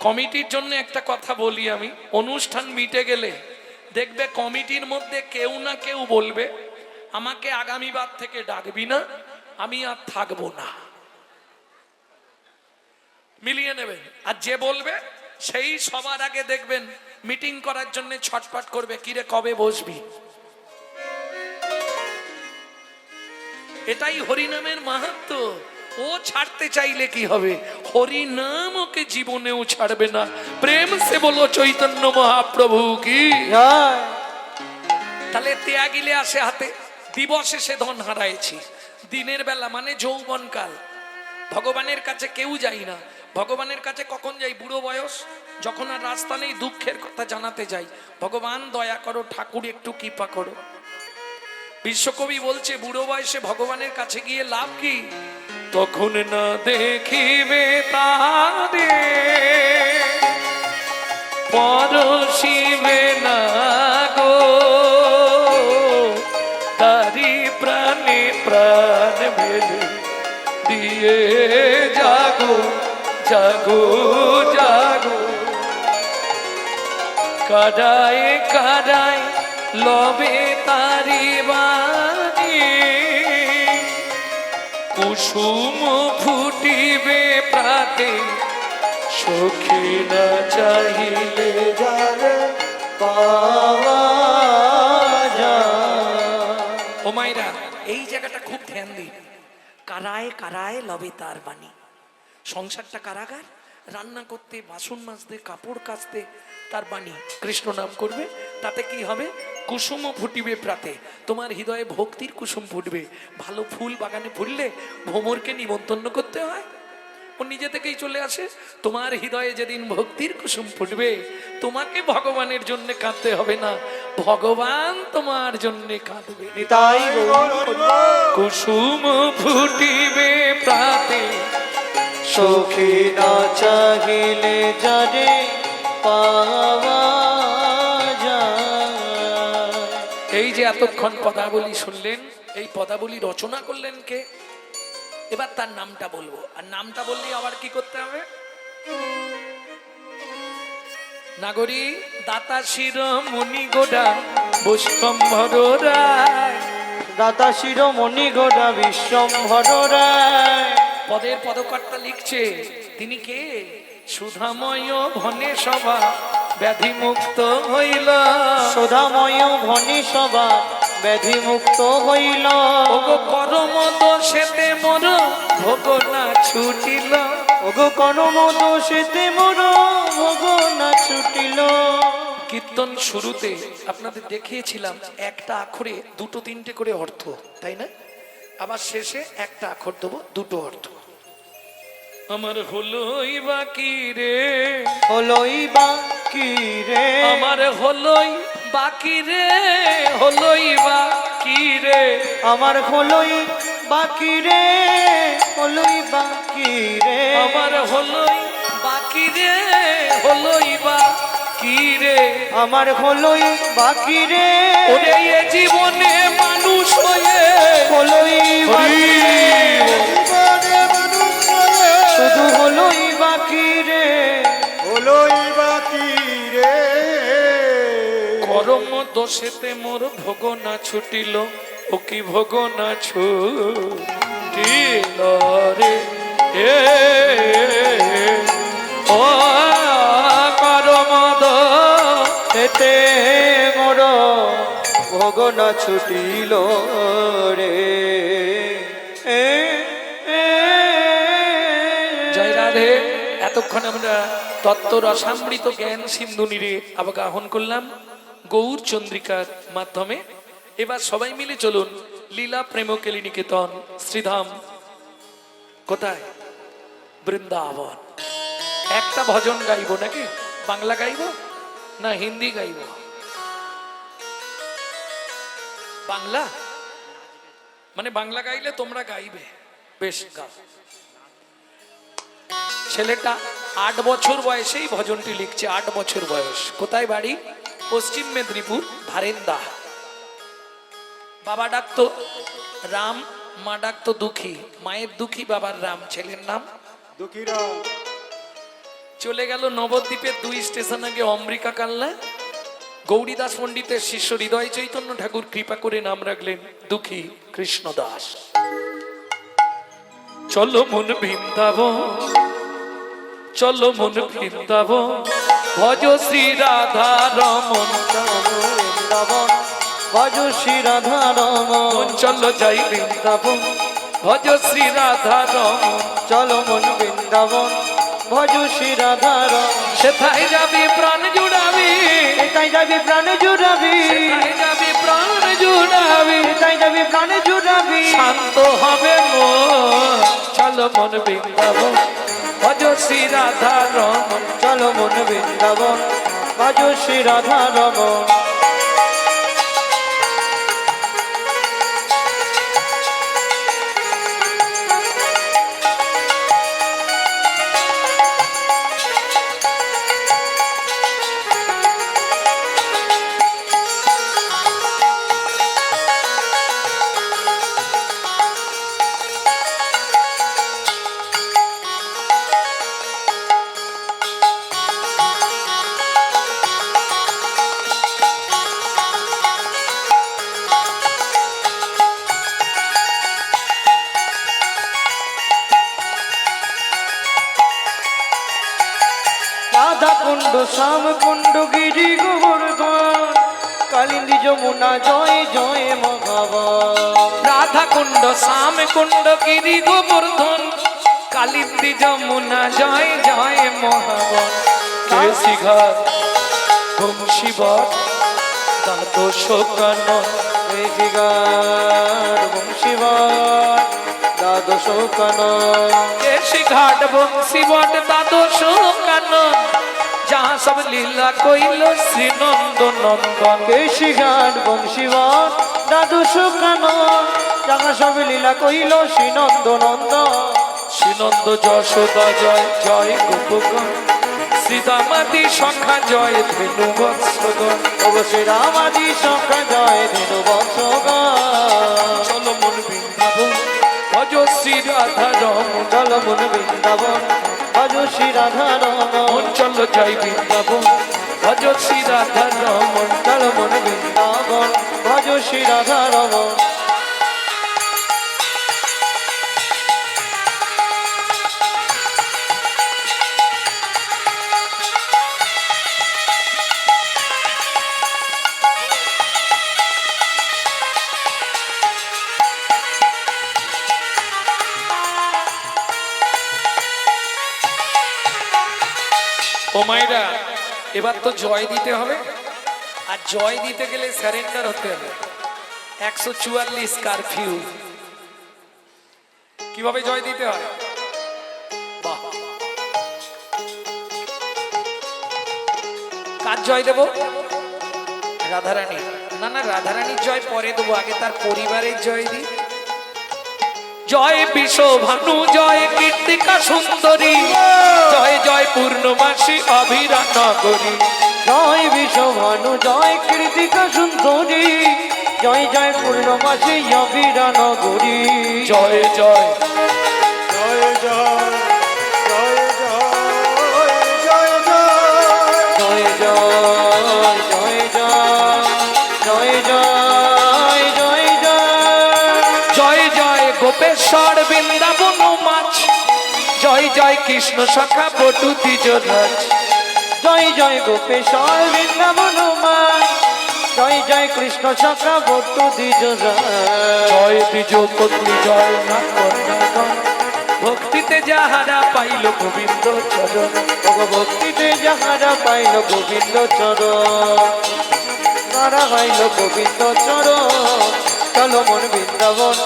কমিটির জন্য একটা কথা বলি আমি, অনুষ্ঠান মিটে গেলে দেখবে কমিটির মধ্যে কেউ না কেউ বলবে আমাকে আগামীবার থেকে ডাকবি না, আমি আর থাকবো না। মিলিয়ে নেবেন। আর যে বলবে সেই সবার আগে দেখবেন মিটিং করার জন্য ছটফট করবে, কিরে কবে বসবি। এটাই হরিনামের মাহাত্ম্য। ও ছাড়তে চাইলে কি হবে, হরিনাম ওকে জীবনেও ছাড়বে না। প্রেম সে বলো চৈতন্য মহাপ্রভু কি। তাহলে ত্যাগিলে আসে হাতে, দিবসে সে ধন হারাইছি। দিনের বেলা মানে যৌবনকাল, ভগবানের কাছে কেউ যাই না। ভগবানের কাছে কখন যাই? বুড়ো বয়স, যখন আর রাস্তা নেই, দুঃখের কথা জানাতে যাই, ভগবান দয়া করো, ঠাকুর একটু কৃপা করো। বিশ্বকবি বলছে বুড়ো বয়সে ভগবানের কাছে গিয়ে লাভ কি? তখন না দেখিবে তারে পরশিবে না গো, তারি প্রাণে প্রাণ ভেবে দিয়ে জাগো জাগো জাগো। কাদায় কাদায় লবে তারি বাণী, কুসুম ফুটিবে প্রাতে সখী না চাহিলে যারে পাওয়া যায়। ও মাইরা, এই জায়গাটা খুব ধ্যান দিন। কারায় কারায় লবে তার বাণী। সংসারটা কারাগার, রান্না করতে, বাসন মাজতে, কাপড় কাচতে তার বাণী, কৃষ্ণ নাম করবে, তাতে কি হবে? কুসুম ফুটিবে প্রাতে, তোমার হৃদয়ে ভক্তির কুসুম ফুটবে। ভালো ফুল বাগানে ফুললে ভ্রমরকে নিমন্ত্রণ করতে হয়, ও নিজে থেকেই চলে আসে। তোমার হৃদয়ে যেদিন ভক্তির কুসুম ফুটবে, তোমাকে ভগবানের জন্য কাঁদতে হবে না, ভগবান তোমার জন্য কাঁদবে। তাই কুসুম ফুটিবে প্রাতে সখী না চাহিলে যারে পাওয়া যায়। এই যে এতক্ষণ পদাবলী শুনলেন, এই পদাবলী রচনা করলেন কে? এবার তার নামটা বলবো, আর নামটা বললে আবার কি করতে হবে? নাগরী দাতা শির মুনি গোডা বৈষ্ণম্ভর রায়। দাতা শিরোমণি গোড়া বিশ্বম্ভর রায়। পদের পদকর্তা লিখছে তিনি কে? সুধাময় ঘনে সভা ব্যাধি মুক্ত হইল। সুধাময় ভনি সভা ব্যাধি মুক্ত হইল। ওগো করম দোষেতে মোর ভোগ না ছুটিল। ওগো কর্ম দোষেতে মোর ভোগ না ছুটিল। কীর্তন শুরুতে আপনাদের দেখিয়েছিলাম একটা আখরে দুটো তিনটে করে অর্থ, তাই না? আবার শেষে একটা আখর দেবো, দুটো অর্থ। আমার হলোই বাকি রে, হলোই বাকি রে, আমার হলোই বাকি রে, হলোই বাকি রে, আমার হলোই বাকি রে, হলোই বাকি রে, আমার হলোই বাকি রে, হলোই বাকি রে, আমার হলোই বাকি রে, ওরে এ জীবনে মানুষ হয়ে হলোই বাকি রে, জীবনে মানুষ হয়ে শুধু হলোই বাকি রে, হলোই বাকি রে। করম দোষেতে মোর ভোগ না ছুটিল। ও কি ভোগ না ছুটিল রে এ ও করম এতে মোর ভোগ না ছুটিল রে। জয় রাধে। এতক্ষণ আমরা তত্ত্ব রসামৃত জ্ঞান সিন্ধুনিরে আবাহন করলাম গৌর চন্দ্রিকার মাধ্যমে। এবার সবাই মিলে চলুন লীলা প্রেমকেলী নিকেতন শ্রীধাম। কোথায়? বৃন্দাবন। একটা ভজন গাইব নাকি? বাংলা গাইব না হিন্দি গাইব? বাংলা, মানে বাংলা গাইলে তোমরা গাইবে, বেশ গাও। ছেলেটা 8 বছর বয়সেই ভজনটি লিখছে, 8 বছর বয়স। কোথায় বাড়ি? পশ্চিম মেদিনীপুর, ধারেন্দা। বাবা ডাকতো রাম, মা ডাকতো দুঃখী। মায়ের দুঃখী, বাবার রাম, ছেলের নাম দুঃখীরা চলে গেল নবদ্বীপের 2 স্টেশন আগে অমৃকা কাল্লা। গৌরীদাস পণ্ডিতের শিষ্য হৃদয় চৈতন্য ঠাকুর কৃপা করে নাম রাখলেন দুঃখী কৃষ্ণদাস। চলো মন বৃন্দাবন, চলো মন বৃন্দাবন, ভজ শ্রী রাধা রমন। বৃন্দাবন ভজ শ্রী রাধা রমন। চলো যাই বৃন্দাবন, ভজ শ্রী রাধা রমন। চলো মন বৃন্দাবন ভজ শ্রী রাধা রমন। সেথায় যাবি প্রাণ জুড়াবি, তাই যাবি প্রাণ জুড়াবি, সেথায় যাবি প্রাণ জুড়াবি, তাই যাবি প্রাণ জুড়াবি। শান্ত হবে মন। চলো মন বৃন্দাবন, ভজ শ্রী রাধা রমন। চলো মন বৃন্দাবন ভজ শ্রী রাধা রমন। রাধা কুণ্ড শ্যাম কুণ্ড গিরি গোবর্ধন, কালিন্দী যমুনা জয় জয় মহাবন। রাধা কুণ্ড, শ্যাম কুণ্ড, গিরি গোবর্ধন, কালিন্দী যমুনা জয় জয় মহাবন। কেশি ঘাট বংশীবট দ্বাদশ কানন। ঋষিগার বংশীবন দ্বাদশ কানন। কেশি ঘাট বংশীবট দ্বাদশ কানন, যাহা সব লীলা কইল শ্রী নন্দ নন্দন। কেশিঘাট বংশীবন দ্বাদশ কানন, যাহা সব লীলা কইল শ্রী নন্দ নন্দন। শ্রীনন্দ যশোদা জয় জয় গোপগণ, শ্রীদামাদি সখা জয় ধেনু বৎসগণ। অবশ্যই রামাদি সখা জয় ধেনু বৎসগণ। চলো মন বৃন্দাবন, ভজ শ্রী রাধা রমন। চল মন বৃন্দাবন ভজ শ্রী রাধা রমন। চলো যাই বৃন্দাবন, ভজ শ্রী রাধা রমন। চলো মন বৃন্দাবন ভজ শ্রী রাধা রমন। ও মাইরা, এবার তো জয় দিতে হবে, আর জয় দিতে গেলে স্যারেন্ডার হতে হবে। 144 কারফিউ। কিভাবে জয় দিতে হয়? বাহ, কার জয় দেব? রাধারানী। না না, রাধারানীর জয় পরে দেবো, আগে তার পরিবারের জয় দিই। জয় বিশ্বভানু, জয় কীর্তিকা সুন্দরী, জয় জয় পূর্ণমাসী অভিরা নগরী। জয় বিশ্বভানু, জয় কৃতিকা সুন্দরী, জয় জয় পূর্ণমাসী অবিরা নগরী। জয় জয় জয় জয় জয় জয় জয় জয় জয় জয় জয় জয় জয় জয় জয় জয় জয় জয় গোপেশ্বর বৃন্দাবন মাছ, জয় জয় কৃষ্ণ সখা বটু দ্বিজরাজ। জয় জয় গোপেশ্বর বৃন্দাবন মা, জয় জয় কৃষ্ণ সখা বটু দ্বিজরাজ। জয় দ্বিজ পত্নী জয় না কন্যা, ভক্তিতে যাহারা পাইল গোবিন্দ চরণ। ভক্তিতে যাহারা পাইল গোবিন্দ চরণ, তারা পাইল গোবিন্দ চরণ। চলো মন বৃন্দাবন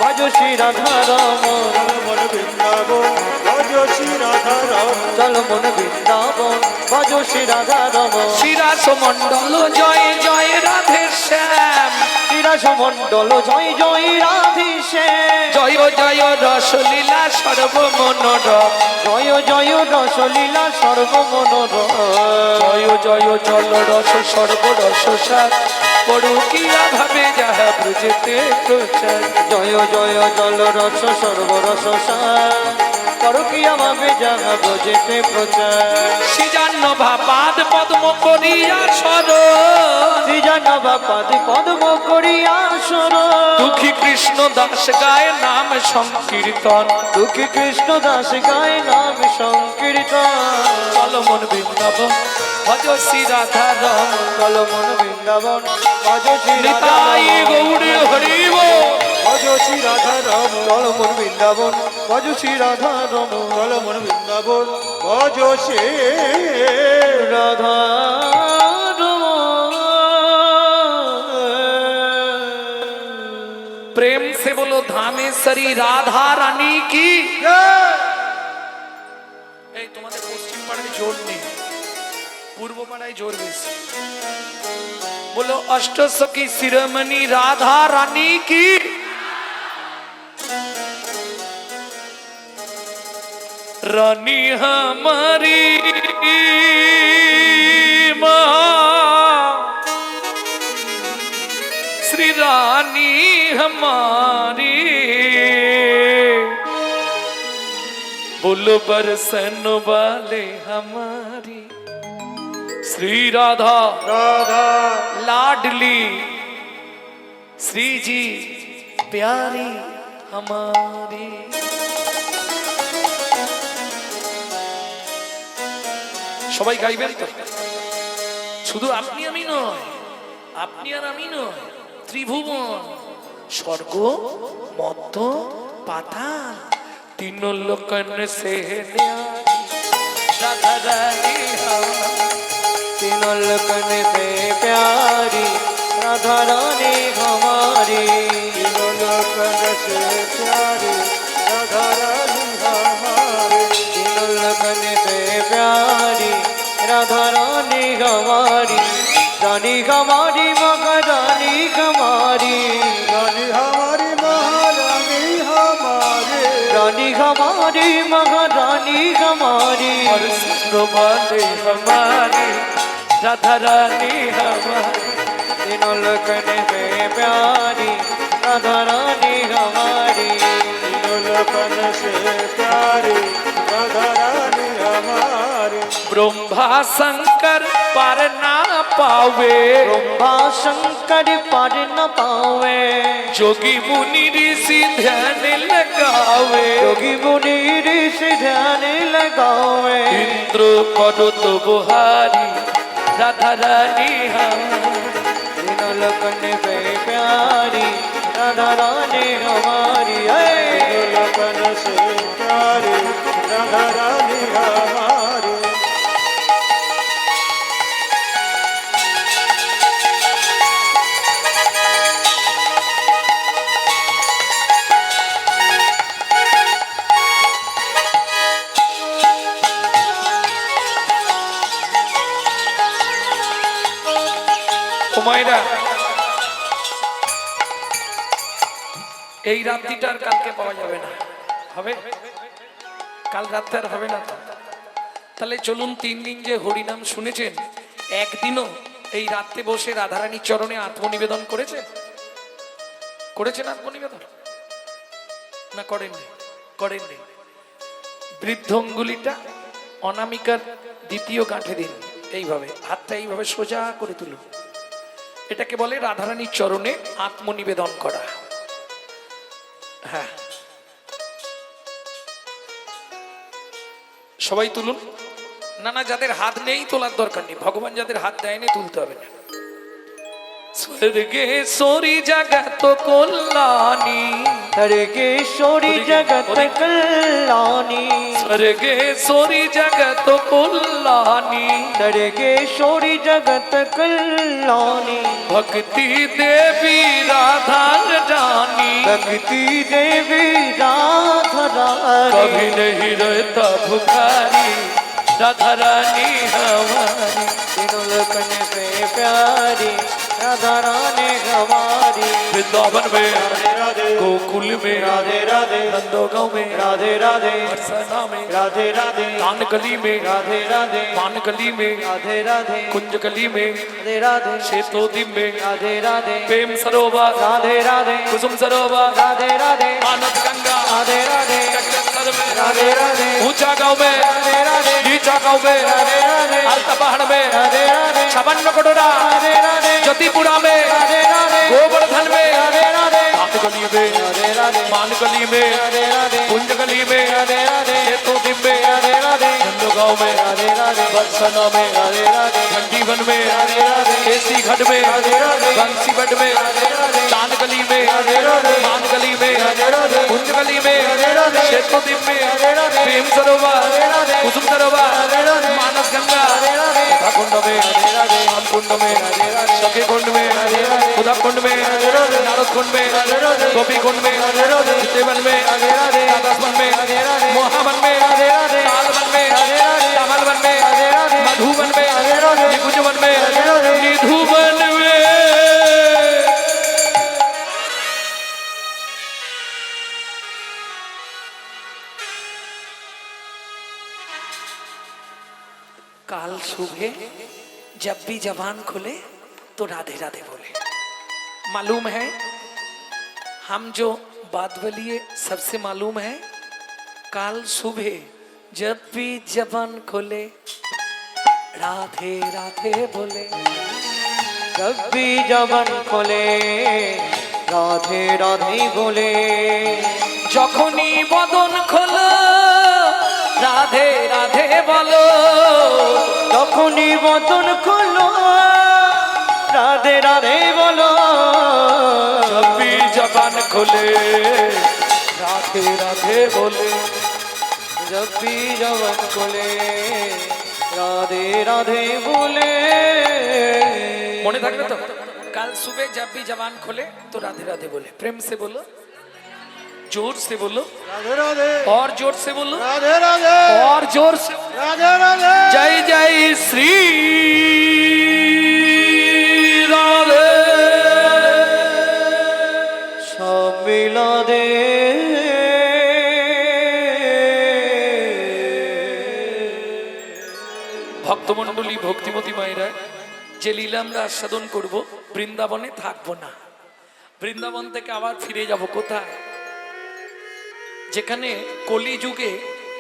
ভজ শ্রী রাধা রমন। মন বৃন্দাবন ভজ শ্রী রাধা রমন। চলো মন বৃন্দাবন ভজ শ্রী রাধা রমন। শিরাস মণ্ডল জয় জয় রাধে শ্যাম, শ্রীরাস মণ্ডল জয় জয় রাধে শ্যাম। জয় জয় রসলীলা সর্বমনোরম, জয় জয় রসলীলা সর্বমনোরম। জয় জয় জল রস সর্বরস সার, পড়ুকিয়া ভাবে যাহা ব্রজেতে প্রচার। জয় জয় জল রস সর্বরস সার, পরকীয়া ভাবে যাহা ব্রজেতে প্রচার। শ্রীজাহ্নভা পাদ পদ্ম করিয়া সর, শ্রীজাহ্নভা পাদ পদ্ম করিয়া সর। দুঃখী কৃষ্ণ দাস গায় নাম সংকীর্তন। দুঃখী কৃষ্ণ দাস গায় নাম সংকীর্তন। চলো মন বৃন্দাবন ভজ শ্রী রাধা রমন। চলো মন বৃন্দাবন ভজ শ্রী রাধা নিতাই রমন। গৌড়ে হরিব, ভজ শ্রী রাধা রমন। চলো মন বৃন্দাবন ভজ শ্রী রাধা রমন। চল মন বৃন্দাবন ভজ শ্রী রাধা प्रेम से बोलो धामेश्वरी राधा रानी की। এই তোমাদের পশ্চিম পাড়ায় জোর নেই, পূর্ব পাড়ায় জোর বেশি। बोलो अष्टसखी शिरोमणि राधा रानी की। रानी हमारी श्री रानी हमारी, बोलो बरसन वाले हमारी श्री राधा राधा लाडली, श्री जी प्यारी हमारी। সবাই গাইবেন তো? শুধু আপনি আমি নয়, আপনি আর আমি নয়, ত্রিভুবন স্বর্গ মধ্য পাতাল तीन लोकन से न्यारी राधा रानी हमारी। तीनों लोकन से प्यारी राधा रानी हमारी। तीनों लोकन से प्यारी राधा रानी हमारी। तीनों लोकन से प्यारी राधा रानी हमारी। रानी हमारी महारानी हमारी। रानी हमारी महारानी हमारे। रानी हमारी महारानी हमारी। और सुनो वाले हमारी राधा रानी हमारी। तीनों लोकन से प्यारी राधा रानी हमारी। तीनों लोकन से प्यारी राधा रानी हमारी। ब्रह्मा शंकर पार ना पावे, ब्रह्मा शंकर पार न पावे, जोगी मुनि ऋषि ध्यान लगावे, योगी मुनि ऋषि ध्यान लगावे। इंद्र पर्वत बुहारी राधा रानी लगन पे प्यारी राधा रानी हमारी है। लगन से प्यारी राधा रानी हमारी। মায়েরা এই রাত্রিটা আর কালকে পাওয়া যাবে না, হবে কাল রাত্রে আর হবে না তো। তাহলে চলুন 3 দিন যে হরিনাম শুনেছেন, একদিনও এই রাত্রে বসে রাধারানীর চরণে আত্মনিবেদন করেছেন? করেছেন আত্মনিবেদন না করেননি? করেননি। বৃদ্ধ অঙ্গুলিটা অনামিকার দ্বিতীয় গাঁঠে দিন, এইভাবে হাতটা এইভাবে সোজা করে তুলুন। এটাকে বলে রাধারানীর চরণে আত্মনিবেদন করা। হ্যাঁ, সবাই তুলুন। না না, যাদের হাত নেই তোলার দরকার নেই, ভগবান যাদের হাত দেয়নি তুলতে হবে না। স্বর্গেশ্বরী জগত কল্যাণী, স্বর্গেশ্বরী জগত কল্যাণী, স্বর্গেশ্বরী জগত কল্যাণী, স্বর্গেশ্বরী জগত কল্যাণী, भक्ति देवी राधा रानी, भक्ति देवी राधा रानी, कभी नहीं रहता भुखारी राधा रानी हमारी। तीनों लगन पे प्यारी राधा रानी हमारी। वृंदावन में, राधे राधे गोकुल में, राधे राधे नंदोगांव में, राधे राधे बरसाना में, राधे राधे कानगली में, राधे राधे पानगली में, राधे राधे कुंजगली में, राधे राधे शेतोद्वीप में, राधे राधे प्रेम सरोवर, राधे राधे कुसुम सरोवर, राधे राधे मानस गंगा, राधे राधे जगदलपुर में, राधे राधे ऊंचा गांव में, राधे राधे नीचा गांव में, राधे राधे अलता पहाड़ में, राधे राधे 56 कटोरा, राधे राधे ज्योतिपुरा में, राधे राधे गोवर्धन में, राधे राधे कानगली में, राधे राधे मानगली में, राधे राधे कुंजगली में, राधे राधे शेतोद्वीप में, राधे राधे नंदोगांव में, राधे राधे बरसाना में, राधे राधे घंटीवन में, राधे राधे केसी घाट में, राधे राधे बंसीबट में, राधे राधे कानगली में, राधे राधे मानगली में, राधे राधे कुंजगली में, राधे राधे शेतोद्वीप में, राधे राधे प्रेम सरोवर, राधे राधे कुसुम सरोवर, राधे राधे मानस गंगा, राधे राधे राधा कुंड में, राधे राधे श्याम कुंड में, राधे राधे सखी कुंड में, राधे राधे उदा कुंड में, राधे राधे नारद कुंड में, राधे राधे गोपी कुंड में, राधे राधे चित्तेवन में, राधे राधे राधावन में, राधे राधे मोहावन में, राधे राधे तालवन में, राधे राधे कमलवन में, राधे राधे मधुवन में, राधे राधे निकुंजवन में, राधे राधे निधुवन में। काल सुबह जब भी जबान खुले तो राधे राधे बोले। मालूम है हम जो बात बोलिए सबसे मालूम है, काल सुबह जब भी जबान खोले राधे राधे बोले। जब भी जबान खोले राधे राधे बोले। যখনই বদন খোলো রাধে রাধে বলো, তখনই বদন খোলো রাধে রাধে বলো। जब भी जबान खोले राधे राधे बोले। जब भी जबान खोले राधे राधे बोले। মনে থাকবে তো? কাল सुबह जब भी जबान खोले तो राधे राधे बोले। प्रेम से बोलो, जोर से बोलो, राधे राधे और जोर से बोलो, राधे राधे और जोर से। राधे राधे जय जय श्री राधे। সব মিলা দে ভক্তমণ্ডলী, ভক্তিমতী মায়েরা, যে লীলা আমরা আস্বাদন করব, বৃন্দাবনে থাকবো না। বৃন্দাবন থেকে আবার ফিরে যাব কোথায়? যেখানে কলিযুগে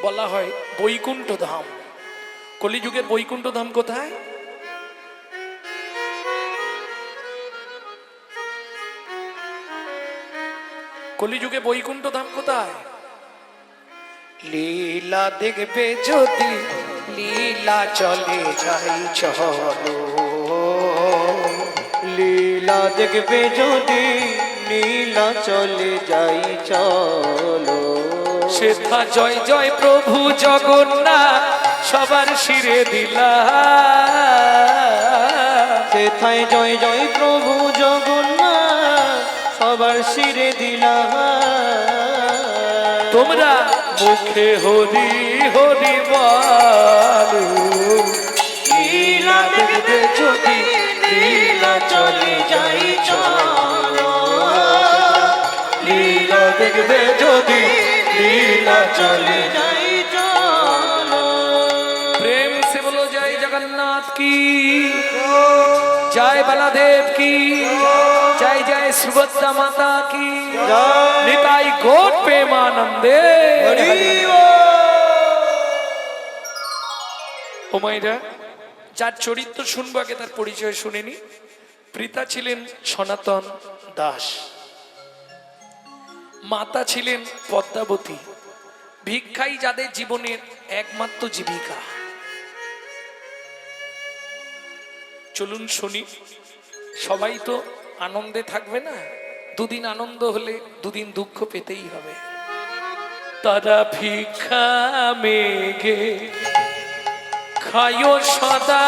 বলা হয় বৈকুণ্ঠ ধাম। কলিযুগের বৈকুণ্ঠ ধাম কোথায়? কলিযুগে বৈকুণ্ঠ ধাম কোথায়? লীলা দেখবে যদি লীলা চলে যাই চলো, লীলা দেখবে যদি লীলা চলে যাই চলো, সেথা জয় জয় প্রভু জগন্নাথ সবার শিরে দিলা, সেথায় জয় জয় প্রভু জগন্নাথ সবার শিরে দিলা। তোমরা মুখে হরি হরি বলো, লীলা দেখবে যদি লীলা চলে যাই চলো, লীলা দেখবে যদি লীলা চলে যাই চলো। प्रेम से बोलो जय जगन्नाथ की, जय बलदेव की, जय जय सुभद्रा माता की, निताई गौर प्रेमानंदे। ও মাইরা, যার চরিত্র শুনবো আগে তার পরিচয় শুনেনি। পিতা ছিলেন সনাতন দাস, মাতা ছিলেন পদ্মাবতী। ভিক্ষাই যাদের জীবনের একমাত্র জীবিকা। চলুন শুনি। সবাই তো আনন্দে থাকবে না, দুদিন আনন্দ হলে দুদিন দুঃখ পেতেই হবে। তারা ভিক্ষা মেঘে খায়ো সদা,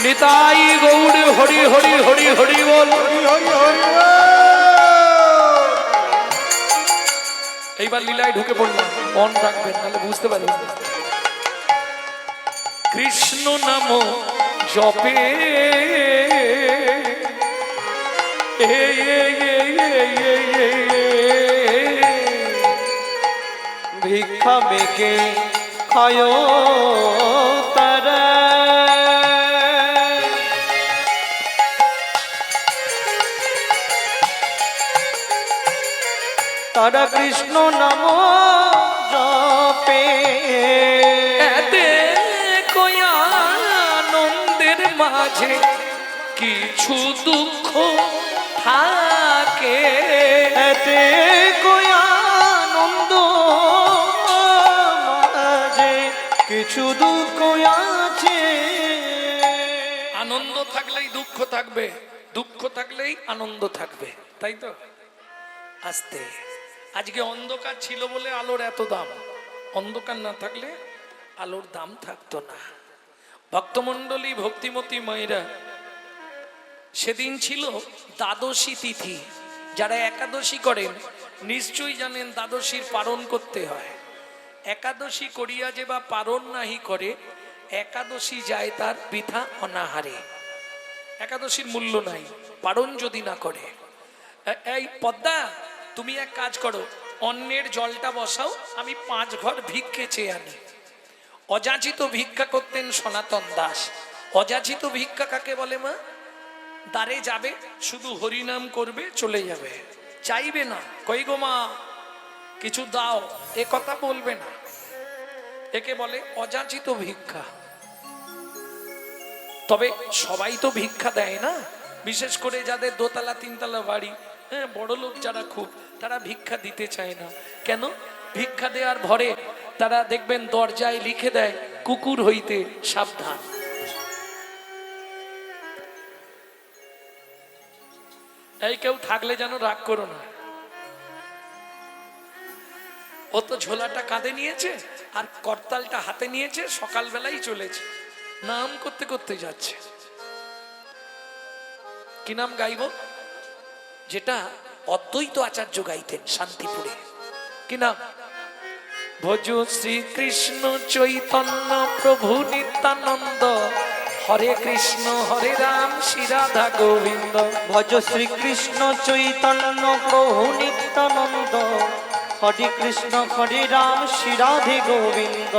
নিতাই গৌর হরি হরি হরি হরি বল। হরি হরি হরি বল। এইবার লীলায় ঢুকে পড়লাম, মন রাখবেন নাহলে বুঝতে পারবেন না। কৃষ্ণ নাম জপে ভিক্ষা মেঘে খায় তারা, তারা কৃষ্ণ নাম জপে, এতে কয়া আনন্দের মাঝে কিছু দুঃখ থাকে, এতে কই আনন্দ মাঝে কিছু দুঃখ আছে। আনন্দ থাকলেই দুঃখ থাকবে, দুঃখ থাকলেই আনন্দ থাকবে, তাই তো? আস্তে, আজকে অন্ধকার ছিল বলে আলোর এত দাম, অন্ধকার না থাকলে আলোর দাম থাকতো না। ভক্তমণ্ডলী, ভক্তিমতী মায়েরা, সেদিন ছিল দ্বাদশী তিথি। যারা একাদশী করেন নিশ্চয়ই জানেন দ্বাদশীর পালন করতে হয়। একাদশী করিয়া যে বা পালন নাহি করে, একাদশী যায় তার বৃথা অনাহারে। একাদশীর মূল্য নাই পালন যদি না করে। এই পদ্মা, তুমি এক কাজ করো, অন্যের জলটা বসাও, আমি 5 ঘর ভিক্ষে চেয়ে আনি। অযাচিত ভিক্ষা করতেন সনাতন দাস। অযাচিত ভিক্ষা কাকে বলে মা? দ্বারে যাবে, শুধু হরিনাম করবে, চলে যাবে, চাইবে না কই গো মা কিছু দাও, এ কথা বলবে না। একে বলে অযাচিত ভিক্ষা। তবে সবাই তো ভিক্ষা দেয় না, বিশেষ করে যাদের দোতলা তিনতলা বাড়ি, হ্যাঁ, বড় লোক যারা খুব, তারা ভিক্ষা দিতে চায় না। কেন? ভিক্ষা দেওয়ার ভরে তারা দেখবেন দরজায় লিখে দেয়, কুকুর হইতে সাবধান। এই কেউ থাকলে যেন রাগ করো না। ও তো ঝোলাটা কাঁধে নিয়েছে আর করতালটা হাতে নিয়েছে, সকালবেলাই চলেছে, নাম করতে করতে যাচ্ছে। কি নাম গাইব? যেটা অদ্বৈত আচার্য গাইতেন শান্তিপুরে। কি নাম? ভজ শ্রীকৃষ্ণ চৈতন্য প্রভু নিত্যানন্দ, হরে কৃষ্ণ হরে রাম শ্রী রাধা গোবিন্দ। ভজ শ্রীকৃষ্ণ চৈতন্য প্রভু নিত্যানন্দ, হরে কৃষ্ণ হরে রাম শ্রী রাধে গোবিন্দ।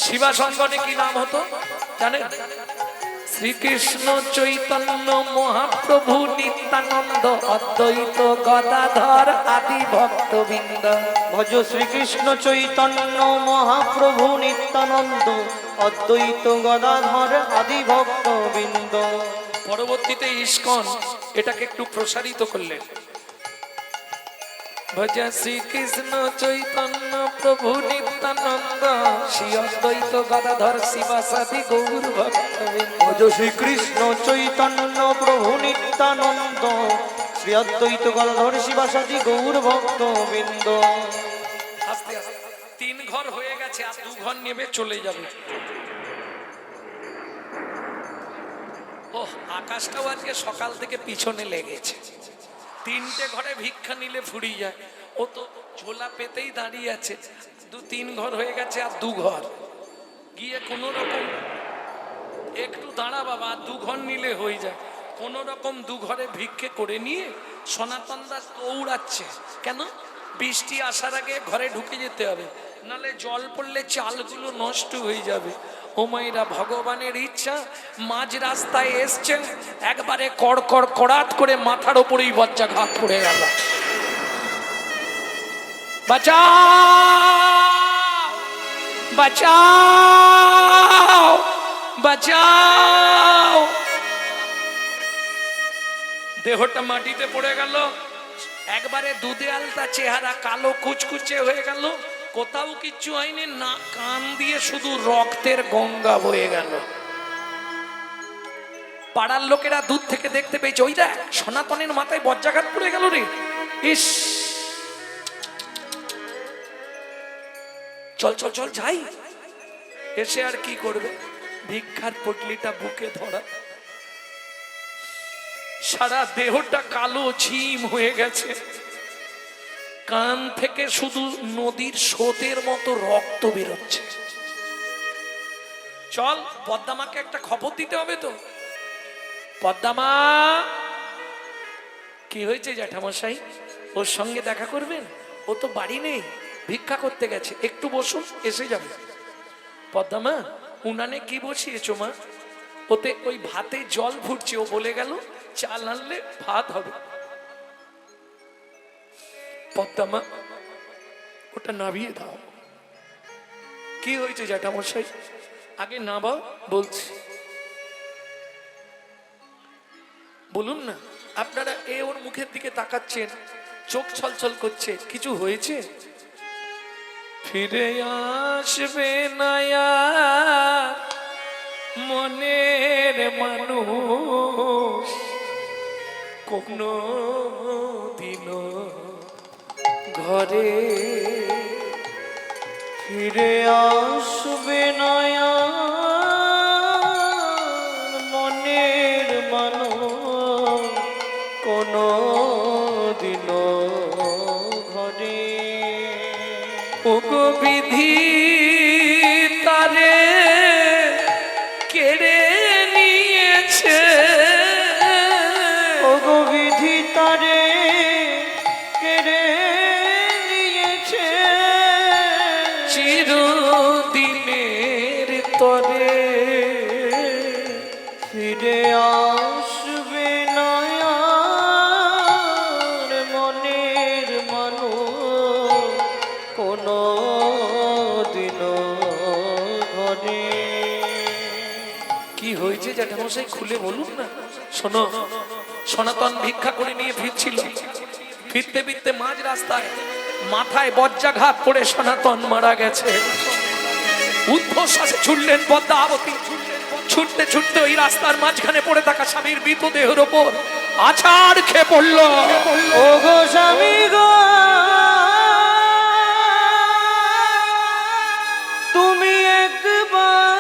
শিবা সঙ্গনে কি নাম হতো জানেন? শ্রীকৃষ্ণ চৈতন্য মহাপ্রভু নিত্যানন্দ অদ্বৈত গদাধর আদি ভক্তবৃন্দ। ভজ শ্রীকৃষ্ণ চৈতন্য মহাপ্রভু নিত্যানন্দ অদ্বৈত গদাধর আদি ভক্তবৃন্দ। পরবর্তীতে ইস্কন এটাকে একটু প্রসারিত করলেন। ভজ শ্রীকৃষ্ণ চৈতন্য প্রভু নিত্যানন্দ শ্রী অদ্বৈত গদাধর শিবাসাদি গৌর ভক্তবৃন্দ। ভজ শ্রীকৃষ্ণ চৈতন্য প্রভু নিত্যানন্দ শ্রী অদ্বৈত গদাধর শিবাসাদি গৌর ভক্তবৃন্দ। আস্তে আস্তে 3 ঘর হয়ে গেছে, আর 2 ঘর নেবে চলে যাবে। ওহ, আকাশটাও আজকে সকাল থেকে পিছনে লেগেছে। 3টে ঘরে ভিক্ষা নিলে ফুরিয়ে যায়, ও তো ঝোলা পেতেই দাঁড়িয়ে আছে। 2-3 ঘর হয়ে গেছে, আর 2 ঘর গিয়ে কোনো রকম একটু দাঁড়া বাবা, 2 ঘর নিলে হয়ে যায়। কোন রকম 2 ঘরে ভিক্ষে করে নিয়ে সনাতন দাস দৌড়াচ্ছে। কেন? বৃষ্টি আসার আগে ঘরে ঢুকে যেতে হবে, নালে জল পড়লে চালগুলো নষ্ট হয়ে যাবে। ও মায়েরা, ভগবানের ইচ্ছা, মাঝ রাস্তায় এসছেন, একবারে কড়কড় কড়াত করে মাথার ওপরেই বজ্রাঘাত পড়ে গেল। বাঁচাও বাঁচাও বাঁচাও! দেহটা মাটিতে পড়ে গেল, একবারে দুধে আলতা চেহারা, কালো কুচকুচে হয়ে গেল, কোথাও কিচ্ছু হয়নি, না কান দিয়ে শুধু রক্তের গঙ্গা বয়ে গেল। পাড়ার লোকেরা দূর থেকে দেখতে পেয়েছে, ওই দেখ সনাতনের মাথায় বজ্রাঘাত পড়ে গেল রে। ইস, চল চল চল যাই। এসে আর কি করবে, ভিক্ষার পটলিটা বুকে ধরা, সারা দেহটা কালো ঝিম হয়ে গেছে, কান থেকে শুধু নদীর স্রোতের মতো রক্ত বেরোচ্ছে। চল পদ্মামাকে একটা খবর দিতে হবে তো। পদ্মামা, কি হয়েছে জ্যাঠামশাই? ওর সঙ্গে দেখা করবেন? ও তো বাড়ি নেই, ভিক্ষা করতে গেছে, একটু বসুন, এসে যাবে। পদ্মামা, উনানে কি বসিয়েছো মা? ওতে ওই ভাতে জল ফুটছে, ও বলে গেল চাল আনলে ভাত হবে। পদ্মামা, ওটা নাবিয়ে দাও। কি হয়েছে জ্যাঠামশাই? আগে নাবাও, বলছি। বলুন না। আপনারা ওর মুখের দিকে তাকাচ্ছেন, চোখ ছলছল করছে, কিছু হয়েছে? ফিরে আসবে না আর মনের মানুষ কোনো দিনও ঘরে, ফিরে আসবে না আর মনের মানুষ কোনো দিনও ঘরে। ওগো বিধি তারে কেড়ে নিয়েছে, ওগো বিধি তারে কেড়ে নিয়েছে, চিরদিনের তরে ফিরে আসবে না আর মনের মানুষ কোনো দিনও ঘরে। কি হয়েছে জ্যাঠামশাই, খুলে বলুন না। শোনো, সনাতন ভিক্ষা করে নিয়ে ফিরছিল, ফিরতে ফিরতে মাঝ রাস্তায় মাথায় বজ্রাঘাত পড়ে সনাতন মারা গেছে। উদ্ধশ্বাসে ছুটলেন পদ্মাবতী, ছুটতে ছুটতে ওই রাস্তার মাঝখানে পড়ে থাকা স্বামীর মৃতদেহের ওপর আছাড় খেয়ে পড়ল। ও গো স্বামী গো, তুমি একবার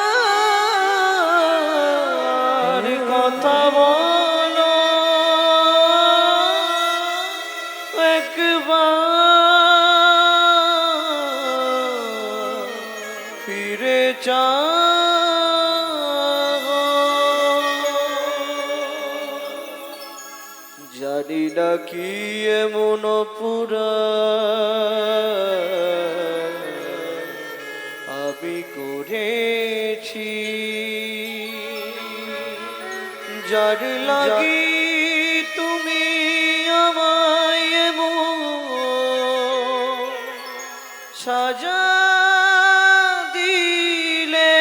কথা বলো, একবার ফিরে যাও। জানি না কি এমন পুরা আমি করেছি, যার লাগি তুমি আমায় এমন সাজা দিলে,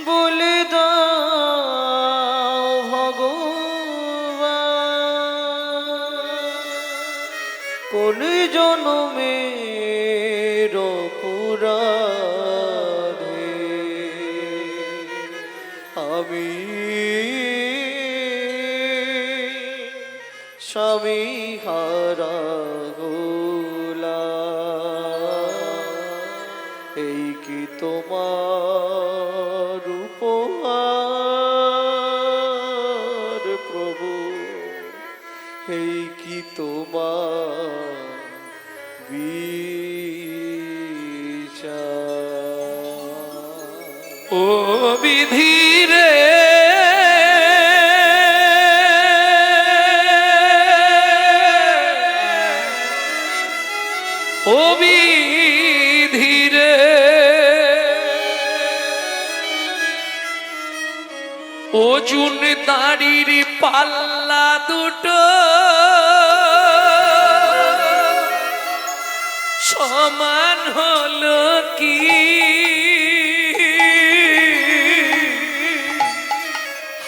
বলে দাও ভগবান কোন জনমের অপরাধে আমি স্বামী হারা হলাম। এই কি তোমার উপহার প্রভু, এই কি তোমার বিচার। ও বিধি রে ও বিধি রে অর্জুন দাড়ির পাল্লা দুটো সমান হলো কি?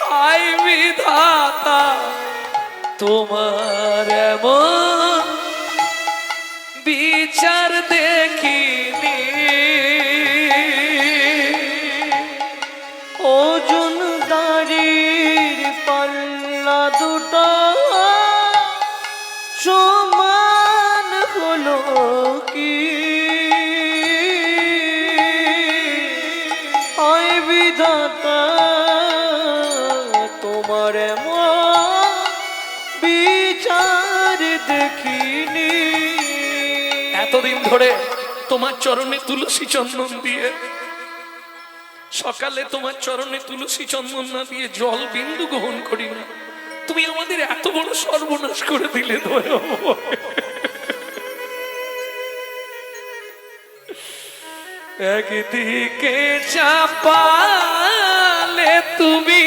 হায় বিধাতা তোমার এমন বিচার দেখিনি। ওজন দাড়ির পাল্লা দুটো সমান হলো কি? হয় বিধাতা তোমার এমন বিচার দেখিনি। এতদিন ধরে তোমার চরণে তুলসী চন্দন দিয়ে, সকালে তোমার চরণে তুলসী চন্দন না দিয়ে জল বিন্দু গ্রহণ করি না, তুমি আমাদের এত বড় সর্বনাশ করে দিলে। একদিকে চাপালে তুমি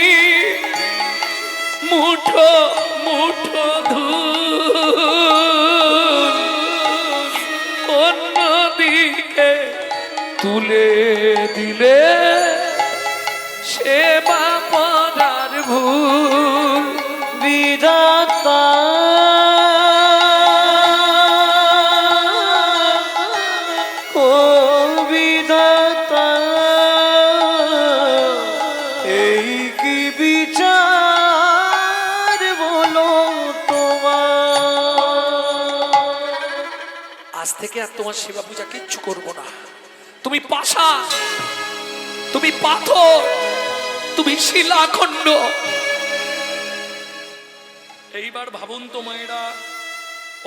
মুঠো মুঠো ধূল, অন্যদিকে তুলে দিলে সেবা পরার ভুল। বিধাতা ও বিধাতা এই কি বিচার বলো তোমার। আজ থেকে আর তোমার সেবা পূজা কিচ্ছু করবো না। তুমি পাশা, তুমি পাথর, তুমি শিলাখণ্ড। এইবার ভাবুন তো মায়েরা,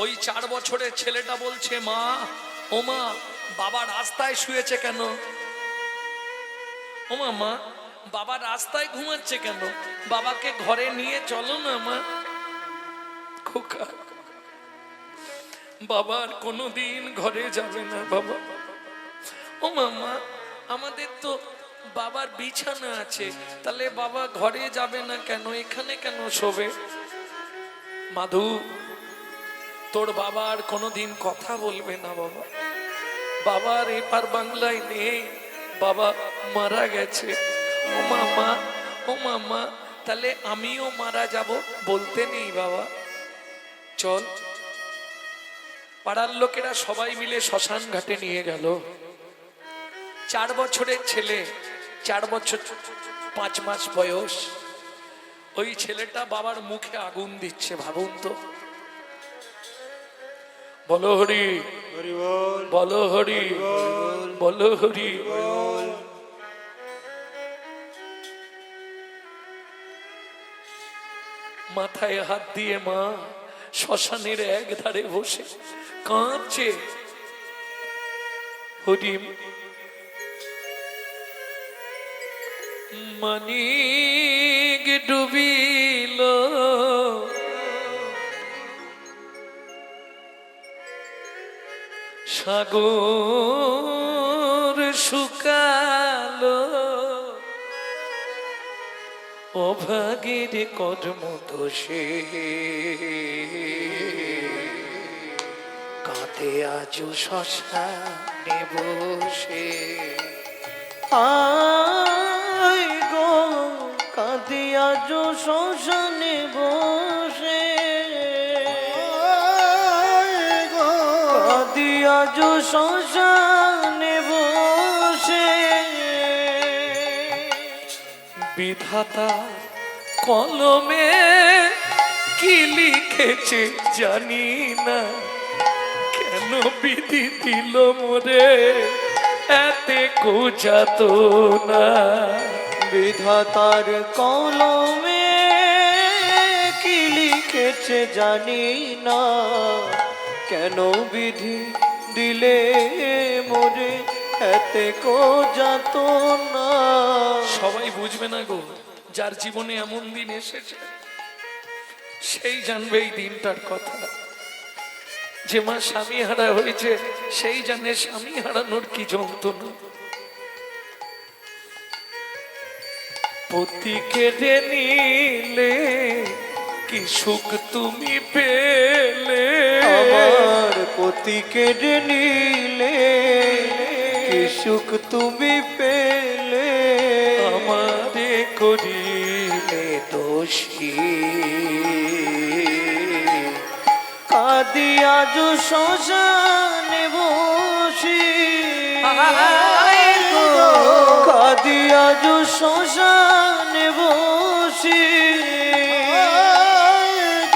ওই 4 বছরের ছেলেটা বলছে, মা ও মা, বাবা রাস্তায় শুয়েছে কেন? ও মা, বাবা রাস্তায় ঘুমাচ্ছে কেন? বাবাকে ঘরে নিয়ে চলো না মা। খোকা, বাবার কোনোদিন ঘরে যাবে না বাবা। ও মামা, আমাদের তো বাবার বিছানা আছে, তাহলে বাবা ঘরে যাবে না কেন? এখানে কেন শোবে? মাধু, তোর বাবার কোনোদিন কথা বলবে না বাবা। বাবার এপার বাংলায় নেই, বাবা মারা গেছে। ও মামা, ও মামা, তাহলে আমিও মারা যাব বলতে নেই বাবা। চল। পাড়ার লোকেরা সবাই মিলে শ্মশান ঘাটে নিয়ে গেল। 4 বছরের ছেলে, 4 বছর 5 মাস বয়স। ওই ছেলেটা বাবার মুখে আগুন দিচ্ছে, ভাবুন তো। বলো হরি, হরি বল, বলো হরি, বলো হরি। মাথায় হাত দিয়ে মা শ্মশানের এক ধারে বসে কাঁদছে। হরিম মানিক ডুবিল, সাগর শুকালো, অভাগের কর্ম দোষে কাঁদে আজও শ্মশানে বসে। আয় গো কাঁদি আজ শ্মশানে বসে, কাঁদি আজ শ্মশানে বসে। বিধাতা কলমে কি লিখেছে জানি না, কেন বিধি দিল মোরে এতে কোজাত না। বিধাতার কলমে কি লিখেছে জানি না, কেন বিধি দিলে মোরে এতে কোজাত না। সবাই বুঝবে না গো, যার জীবনে এমন দিন এসেছে সেই জানবে এই দিনটার কথা। যে মা স্বামী হারা হয়েছে সেই জানে স্বামী হারানোর কি যন্ত্রণা। পতি কেড়ে নিলে কি সুখ তুমি পেলে, আমার পতি কেড়ে নিলে কি সুখ তুমি পেলে। আমারে করিলে দোষী কাঁদি আজ শ্মশানে বসি, কাঁদি আজ শ্মশানে বসি,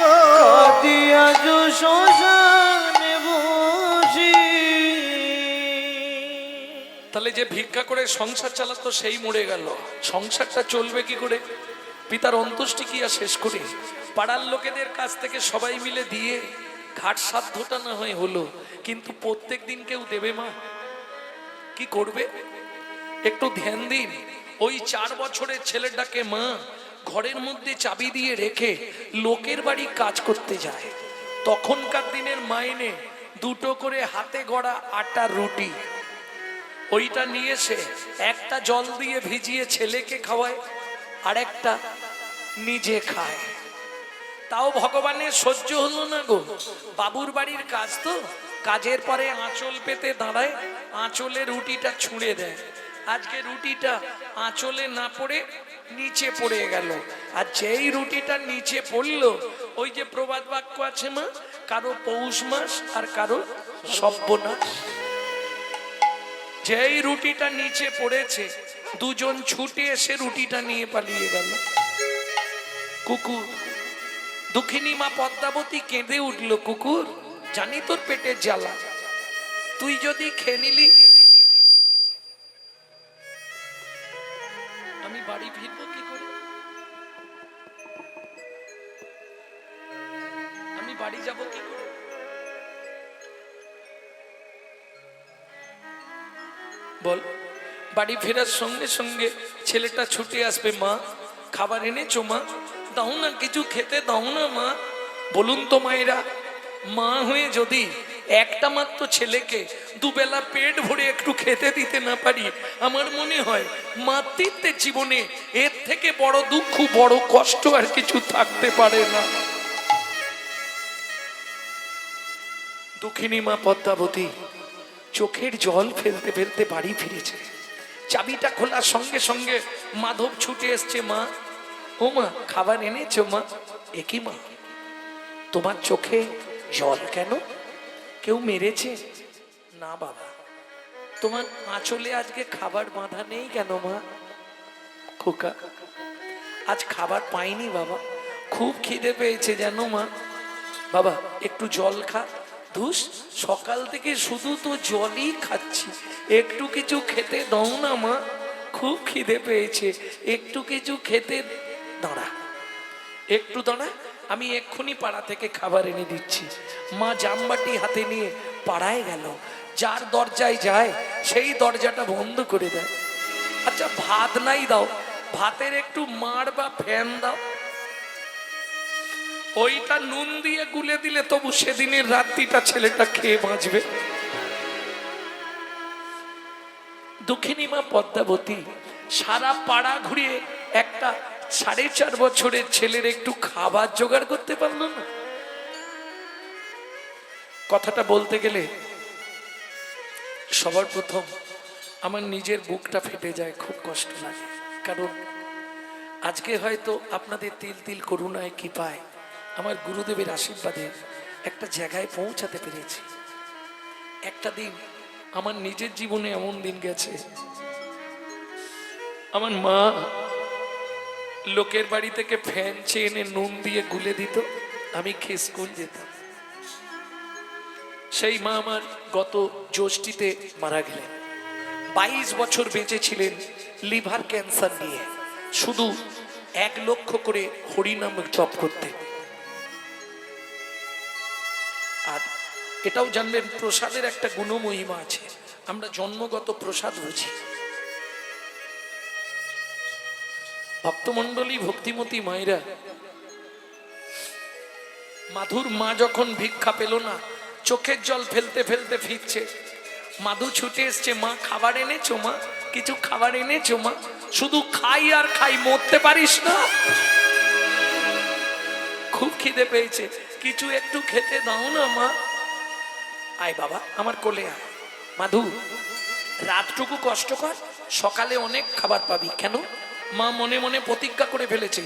কাঁদি আজ শ্মশানে বসি। তাহলে যে ভিক্ষা করে সংসার চালাতো সেই মরে গেল, সংসারটা চলবে কি করে? পিতার অন্ত্যেষ্টি কি আর শেষ করে পাড়ার লোকেদের কাছ থেকে সবাই মিলে দিয়ে ঘাট সাধ্যটা না হয় হলো, কিন্তু প্রত্যেক দিন কেউ দেবে মা? কি করবে? একটু ধ্যান দিন। ওই 4 বছরের ছেলেটাকে মা ঘরের মধ্যে চাবি দিয়ে রেখে লোকের বাড়ি কাজ করতে যায়। তখনকার দিনের মাইনে 2টো করে হাতে গড়া আটার রুটি, ওইটা নিয়ে এসে একটা জল দিয়ে ভিজিয়ে ছেলেকে খাওয়ায় আর একটা নিজে খায়। তাও ভগবানের সহ্য হলো না গো, বাবুর বাড়ির কাজ তো, কাজের পরে আঁচল পেতে দাঁড়ায়, আঁচলে রুটিটা ছুঁড়ে দেয়। আজকে রুটিটা আঁচলে না পড়ে নিচে পড়ে গেল, আর যেই রুটিটা নিচে পড়লো, ওই যে প্রবাদ বাক্য আছে মা, কারো পৌষ মাস আর কারো সর্বনাশ। যেই রুটিটা নিচে পড়েছে, দুজন ছুটে এসে রুটিটা নিয়ে পালিয়ে গেল। কুকুর, দুঃখিনী মা পদ্মাবতী কেঁদে উঠল, কুকুর জানি তোর পেটের জ্বালা, তুই যদি খেয়ে নিলি আমি বাড়ি ফিরবো কি করে? আমি বাড়ি যাব কি করে? বল। বাড়ি ফেরার সঙ্গে সঙ্গে ছেলেটা ছুটে আসবে, মা খাবার এনেছো মা, দাও না কিছু খেতে দাও না মা। বলুন তো মায়েরা, মা হয়ে যদি একটা মাত্র ছেলেকে দুবেলা পেট ভরে একটু খেতে দিতে না পারি, আমার মনে হয় মাতৃত্বের জীবনে এর থেকে বড় দুঃখ, বড় কষ্ট আর কিছু থাকতে পারে না। দুঃখিনী মা পদ্মাবতী চোখের জল ফেলতে ফেলতে বাড়ি ফিরেছে। চাবিটা খোলার সঙ্গে সঙ্গে মাধব ছুটে এসছে, মা ও মা খাবার এনেছো মা? একই মা, তোমার চোখে জল কেন? কেউ মেরেছে? না বাবা। তোমার আঁচলে আজকে খাবার বাঁধা নেই কেন মা? খোকা আজ খাবার পাইনি বাবা, খুব খিদে পেয়েছে জানো মা। বাবা একটু জল খা। ধুস, সকাল থেকে শুধু তো জলই খাচ্ছি, একটু কিছু খেতে দাও না মা, খুব খিদে পেয়েছে, একটু কিছু খেতে। দাঁড়া, একটু দাঁড়া, আমি এক্ষুনি পাড়া থেকে খাবার এনে দিচ্ছি। মা জামবাটি হাতে নিয়ে পাড়ায় গেল, যার দরজায় যায় সেই দরজাটা বন্ধ করে দেয়। আচ্ছা ভাত নাই দাও, ভাতের একটু মাড় বা ফ্যান দাও। ওইটা নুন দিয়ে গুলে দিলে তবু সেদিনের রাত্রিটা ছেলেটা খেয়ে বাঁচবে। দক্ষিণী মা পদ্মাবতী সারা পাড়া ঘুরিয়ে একটা 4.5 বছরের ছেলের একটু খাবার জোগাড় করতে পারলো না? কথাটা বলতে গেলে সবার প্রথম আমার নিজের বুকটা ফেটে যায়, খুব কষ্ট লাগে। কারণ আজকে হয়তো আপনাদের তিল তিল করুণায় কি পায় আমার গুরুদেবের আশীর্বাদে একটা জায়গায় পৌঁছাতে পেরেছি। একটা দিন আমার নিজের জীবনে এমন দিন গেছে, আমার মা লোকের বাড়ি থেকে ফ্যান চেয়ে এনে নুন দিয়ে গুলে দিত, আমি খেয়ে স্কুল যেতাম। সেই মা আমার গত জ্যৈষ্ঠীতে মারা গেলেন। 22 বছর বেঁচে ছিলেন লিভার ক্যান্সার নিয়ে, শুধু 1 লক্ষ করে হরিনাম জপ করতে। আর এটাও জানবেন প্রসাদের একটা গুণমহিমা আছে, আমরা জন্মগত প্রসাদ বুঝি। ভক্তমণ্ডলী, ভক্তিমতী মায়েরা, মাধুর মা যখন ভিক্ষা পেল না, চোখের জল ফেলতে ফেলতে ফিরছে, মাধু ছুটে এসছে, মা খাবার এনেছো? মা কিছু খাবার এনেছো? মা শুধু খাই আর খাই, মরতে পারিস না? খুব খিদে পেয়েছে, কিছু একটু খেতে দাও না মা। আয় বাবা আমার কোলে আয়। মাধু রাতটুকু কষ্ট কর, সকালে অনেক খাবার পাবি। কেন? মা মনে মনে প্রতিজ্ঞা করে ফেলেছে,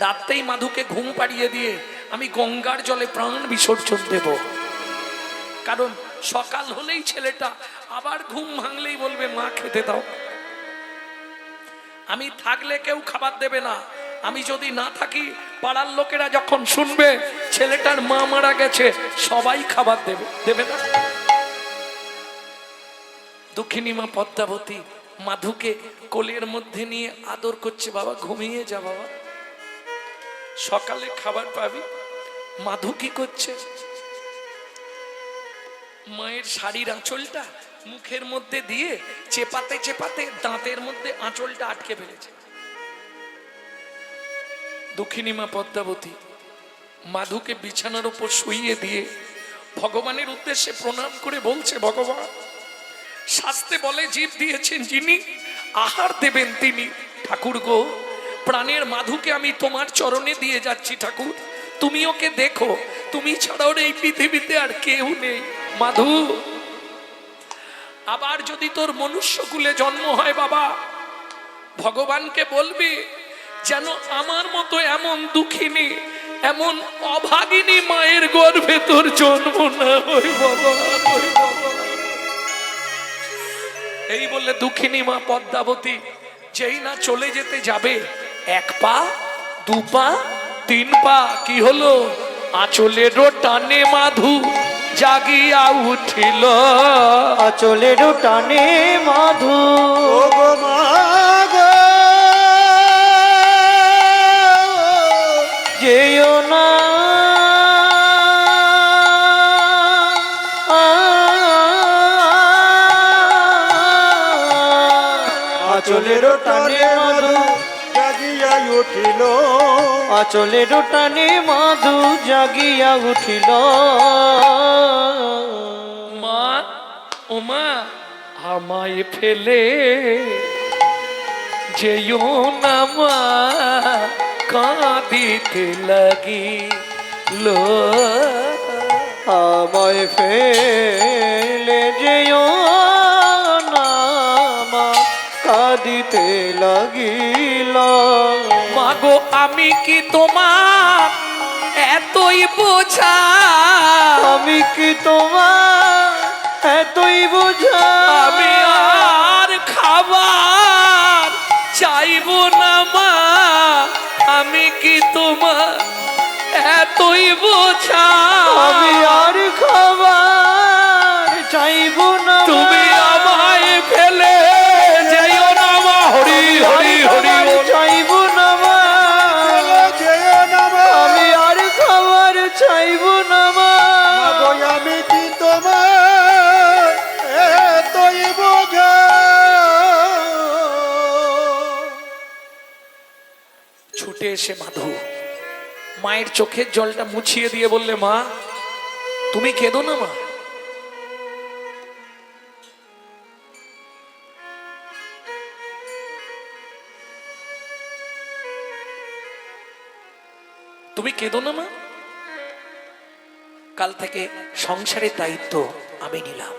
রাতেই মাধুকে ঘুম পাড়িয়ে দিয়ে আমি গঙ্গার জলে প্রাণ বিসর্জন দেব। কারণ সকাল হলেই ছেলেটা আবার ঘুম ভাঙলেই বলবে মা খেতে দাও। আমি থাকলে কেউ খাবার দেবে না, আমি যদি না থাকি পাড়ার লোকেরা যখন শুনবে ছেলেটার মা মারা গেছে, সবাই খাবার দেবে, দেবে না? দক্ষিণী মা পদ্মাবতী মাধুকে কোলের মধ্যে নিয়ে আদর করছে, বাবা ঘুমিয়ে যা বাবা, সকালে খাবার পাবি। মাধু কি করছে? মায়ের শাড়ির আঁচলটা মুখের মধ্যে দিয়ে চেপাতে চেপাতে দাঁতের মধ্যে আঁচলটা আটকে ফেলেছে। দক্ষিণী মা পদ্মাবতী মাধুকে বিছানার উপর শুইয়ে দিয়ে ভগবানের উদ্দেশ্যে প্রণাম করে বলছে, ভগবান শাস্তে বলে জীব দিয়েছেন যিনি, আহার দেবেন তিনি। ঠাকুর গো, প্রাণের মাধুকে আমি তোমার চরণে দিয়ে যাচ্ছি ঠাকুর, তুমি ওকে দেখো, তুমি ছাড়াও এই পৃথিবীতে আর কেউ নেই। মাধু আবার যদি তোর মনুষ্যকুলে জন্ম হয় বাবা, ভগবানকে বলবি যেন আমার মতো এমন দুঃখিনী, এমন অভাগিনী মায়ের গর্ভে তোর জন্ম না হয় বাবা। এই বললে দুঃখিনী মা পদ্মাবতী যেই না চলে যেতে যাবে, 1 পা 2 পা 3 পা, কি হলো? আঁচলের টানে মাধু জাগিয়া উঠিল, আঁচলের টানে মাধু ও গো মা গো, যেও না আঁচলের টানে মাধু জাগিয়া উঠিল, আঁচলের টানে মাধু জাগিয়া উঠিল। মা ও মা আমায় ফেলে যেও না মা, কাঁদিতে লাগিল। আমায় ফেলে যেও না মা, কাঁদিতে লাগিল। মাগো আমি কি তোমার এতই বোঝা, আমি কি তোমার এতই বোঝা, আমি আর খাবার চাইব না মা, আমি কি তোমার এতই বোঝা, আমি আর খাবার চাইব না, তুমি আমায় ফেলে যেও না মা। হরি হরি হরি বল। চাইব না মা, যেও না মা, আমি আর খাবার চাইব না মা। গো আমি কি তোমার এতই বোঝা। ছুটে এসে মাধু মায়ের চোখের জলটা মুছিয়ে দিয়ে বললে, মা তুমি কেঁদো না মা। তুমি কেঁদো না মা, কাল থেকে সংসারের দায়িত্ব আমি নিলাম।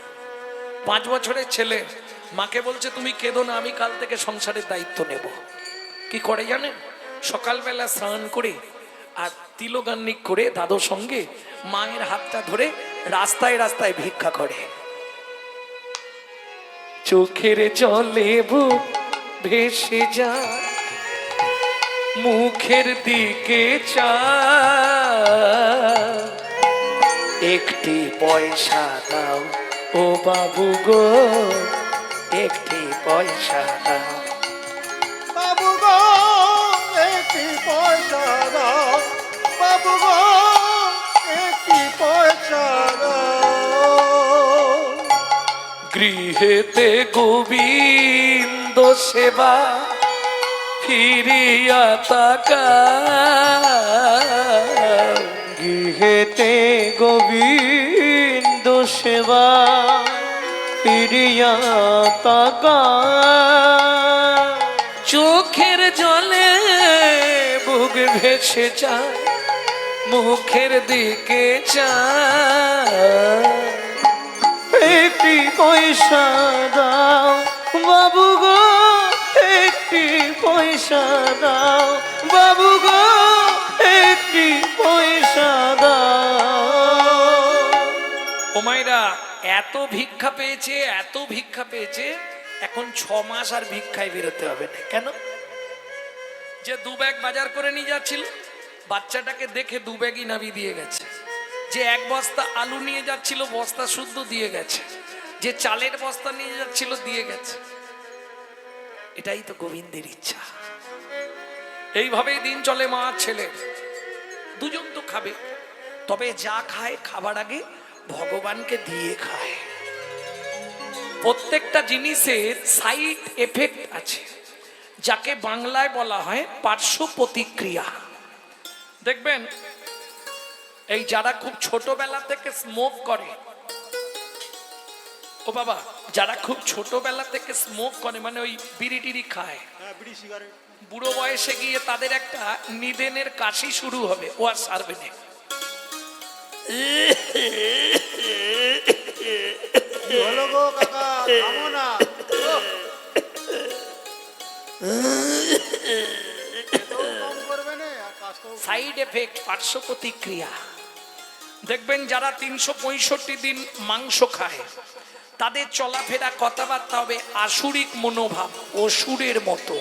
5 বছরের ছেলে মাকে বলছে তুমি কেঁদো না, আমি কাল থেকে সংসারের দায়িত্ব নেব। কি করে জানেন? সকালবেলা স্নান করে আর তিলগান্নিক করে দাদুর সঙ্গে মায়ের হাতটা ধরে রাস্তায় রাস্তায় ভিক্ষা করে। চোখের জলে বুক ভেসে যায়, মুখের দিকে চায়, একটি পয়সা দাও ও বাবু গো, একটি পয়সা দাও। বাবু গো একটি পয়সা দাও, বাবু গো একটি পয়সা দাও। গৃহেতে গোবিন্দ সেবা ফিরিয়া তাকাও, গৃহেতে গোবিন্দ সেবা ফিরিয়া তাকা। চোখের জলে বুক ভেসে যায়, মুখের দিকে চায়, একটি পয়সা দাও বাবু গো, একটি পয়সা দাও বাবু গো, একটি পয়সা দাও। ও মায়েরা, এত ভিক্ষা পেয়েছে, এত ভিক্ষা পেয়েছে, এখন 6 মাস আর ভিক্ষায় বেরোতে হবে না। কেন? যে 2 ব্যাগ বাজার করে নিয়ে যাচ্ছিল, বাচ্চাটাকে দেখে 2 ব্যাগই নাবি দিয়ে গেছে। যে 1 বস্তা আলু নিয়ে যাচ্ছিল, বস্তা শুদ্ধ দিয়ে গেছে। যে চালের বস্তা নিয়ে যাচ্ছিল, দিয়ে গেছে। এটাই তো গোবিন্দের ইচ্ছা। এইভাবেই দিন চলে মা আর ছেলে, দুজন তো খাবে, তবে যা খায় খাবার আগে ভগবানকে দিয়ে খায়। প্রত্যেকটা জিনিসের সাইড এফেক্ট আছে, যাকে বাংলায় বলা হয় পার্শ্ব প্রতিক্রিয়া। দেখবেন এই যারা খুব ছোটবেলা থেকে স্মোক করে, ও বাবা, যারা খুব ছোটবেলা থেকে স্মোক করে, মানে ওই বিড়ি টিড়ি খায়, হ্যাঁ, বিড়ি সিগারেট। বুড়ো বয়সে গিয়ে তাদের একটা নিদেনের কাশি শুরু হবে, ও আর সারবে না। কি হলো গো কাকা, থামো না। খেতেও কম করবে না আর কাজটাও। সাইড এফেক্ট, পার্শ্ব প্রতিক্রিয়া। দেখবেন যারা 365 দিন মাংস খায়, তাদের চলাফেরা কথাবার্তা হবে আসুরিক মনোভাব, অসুরের মতো।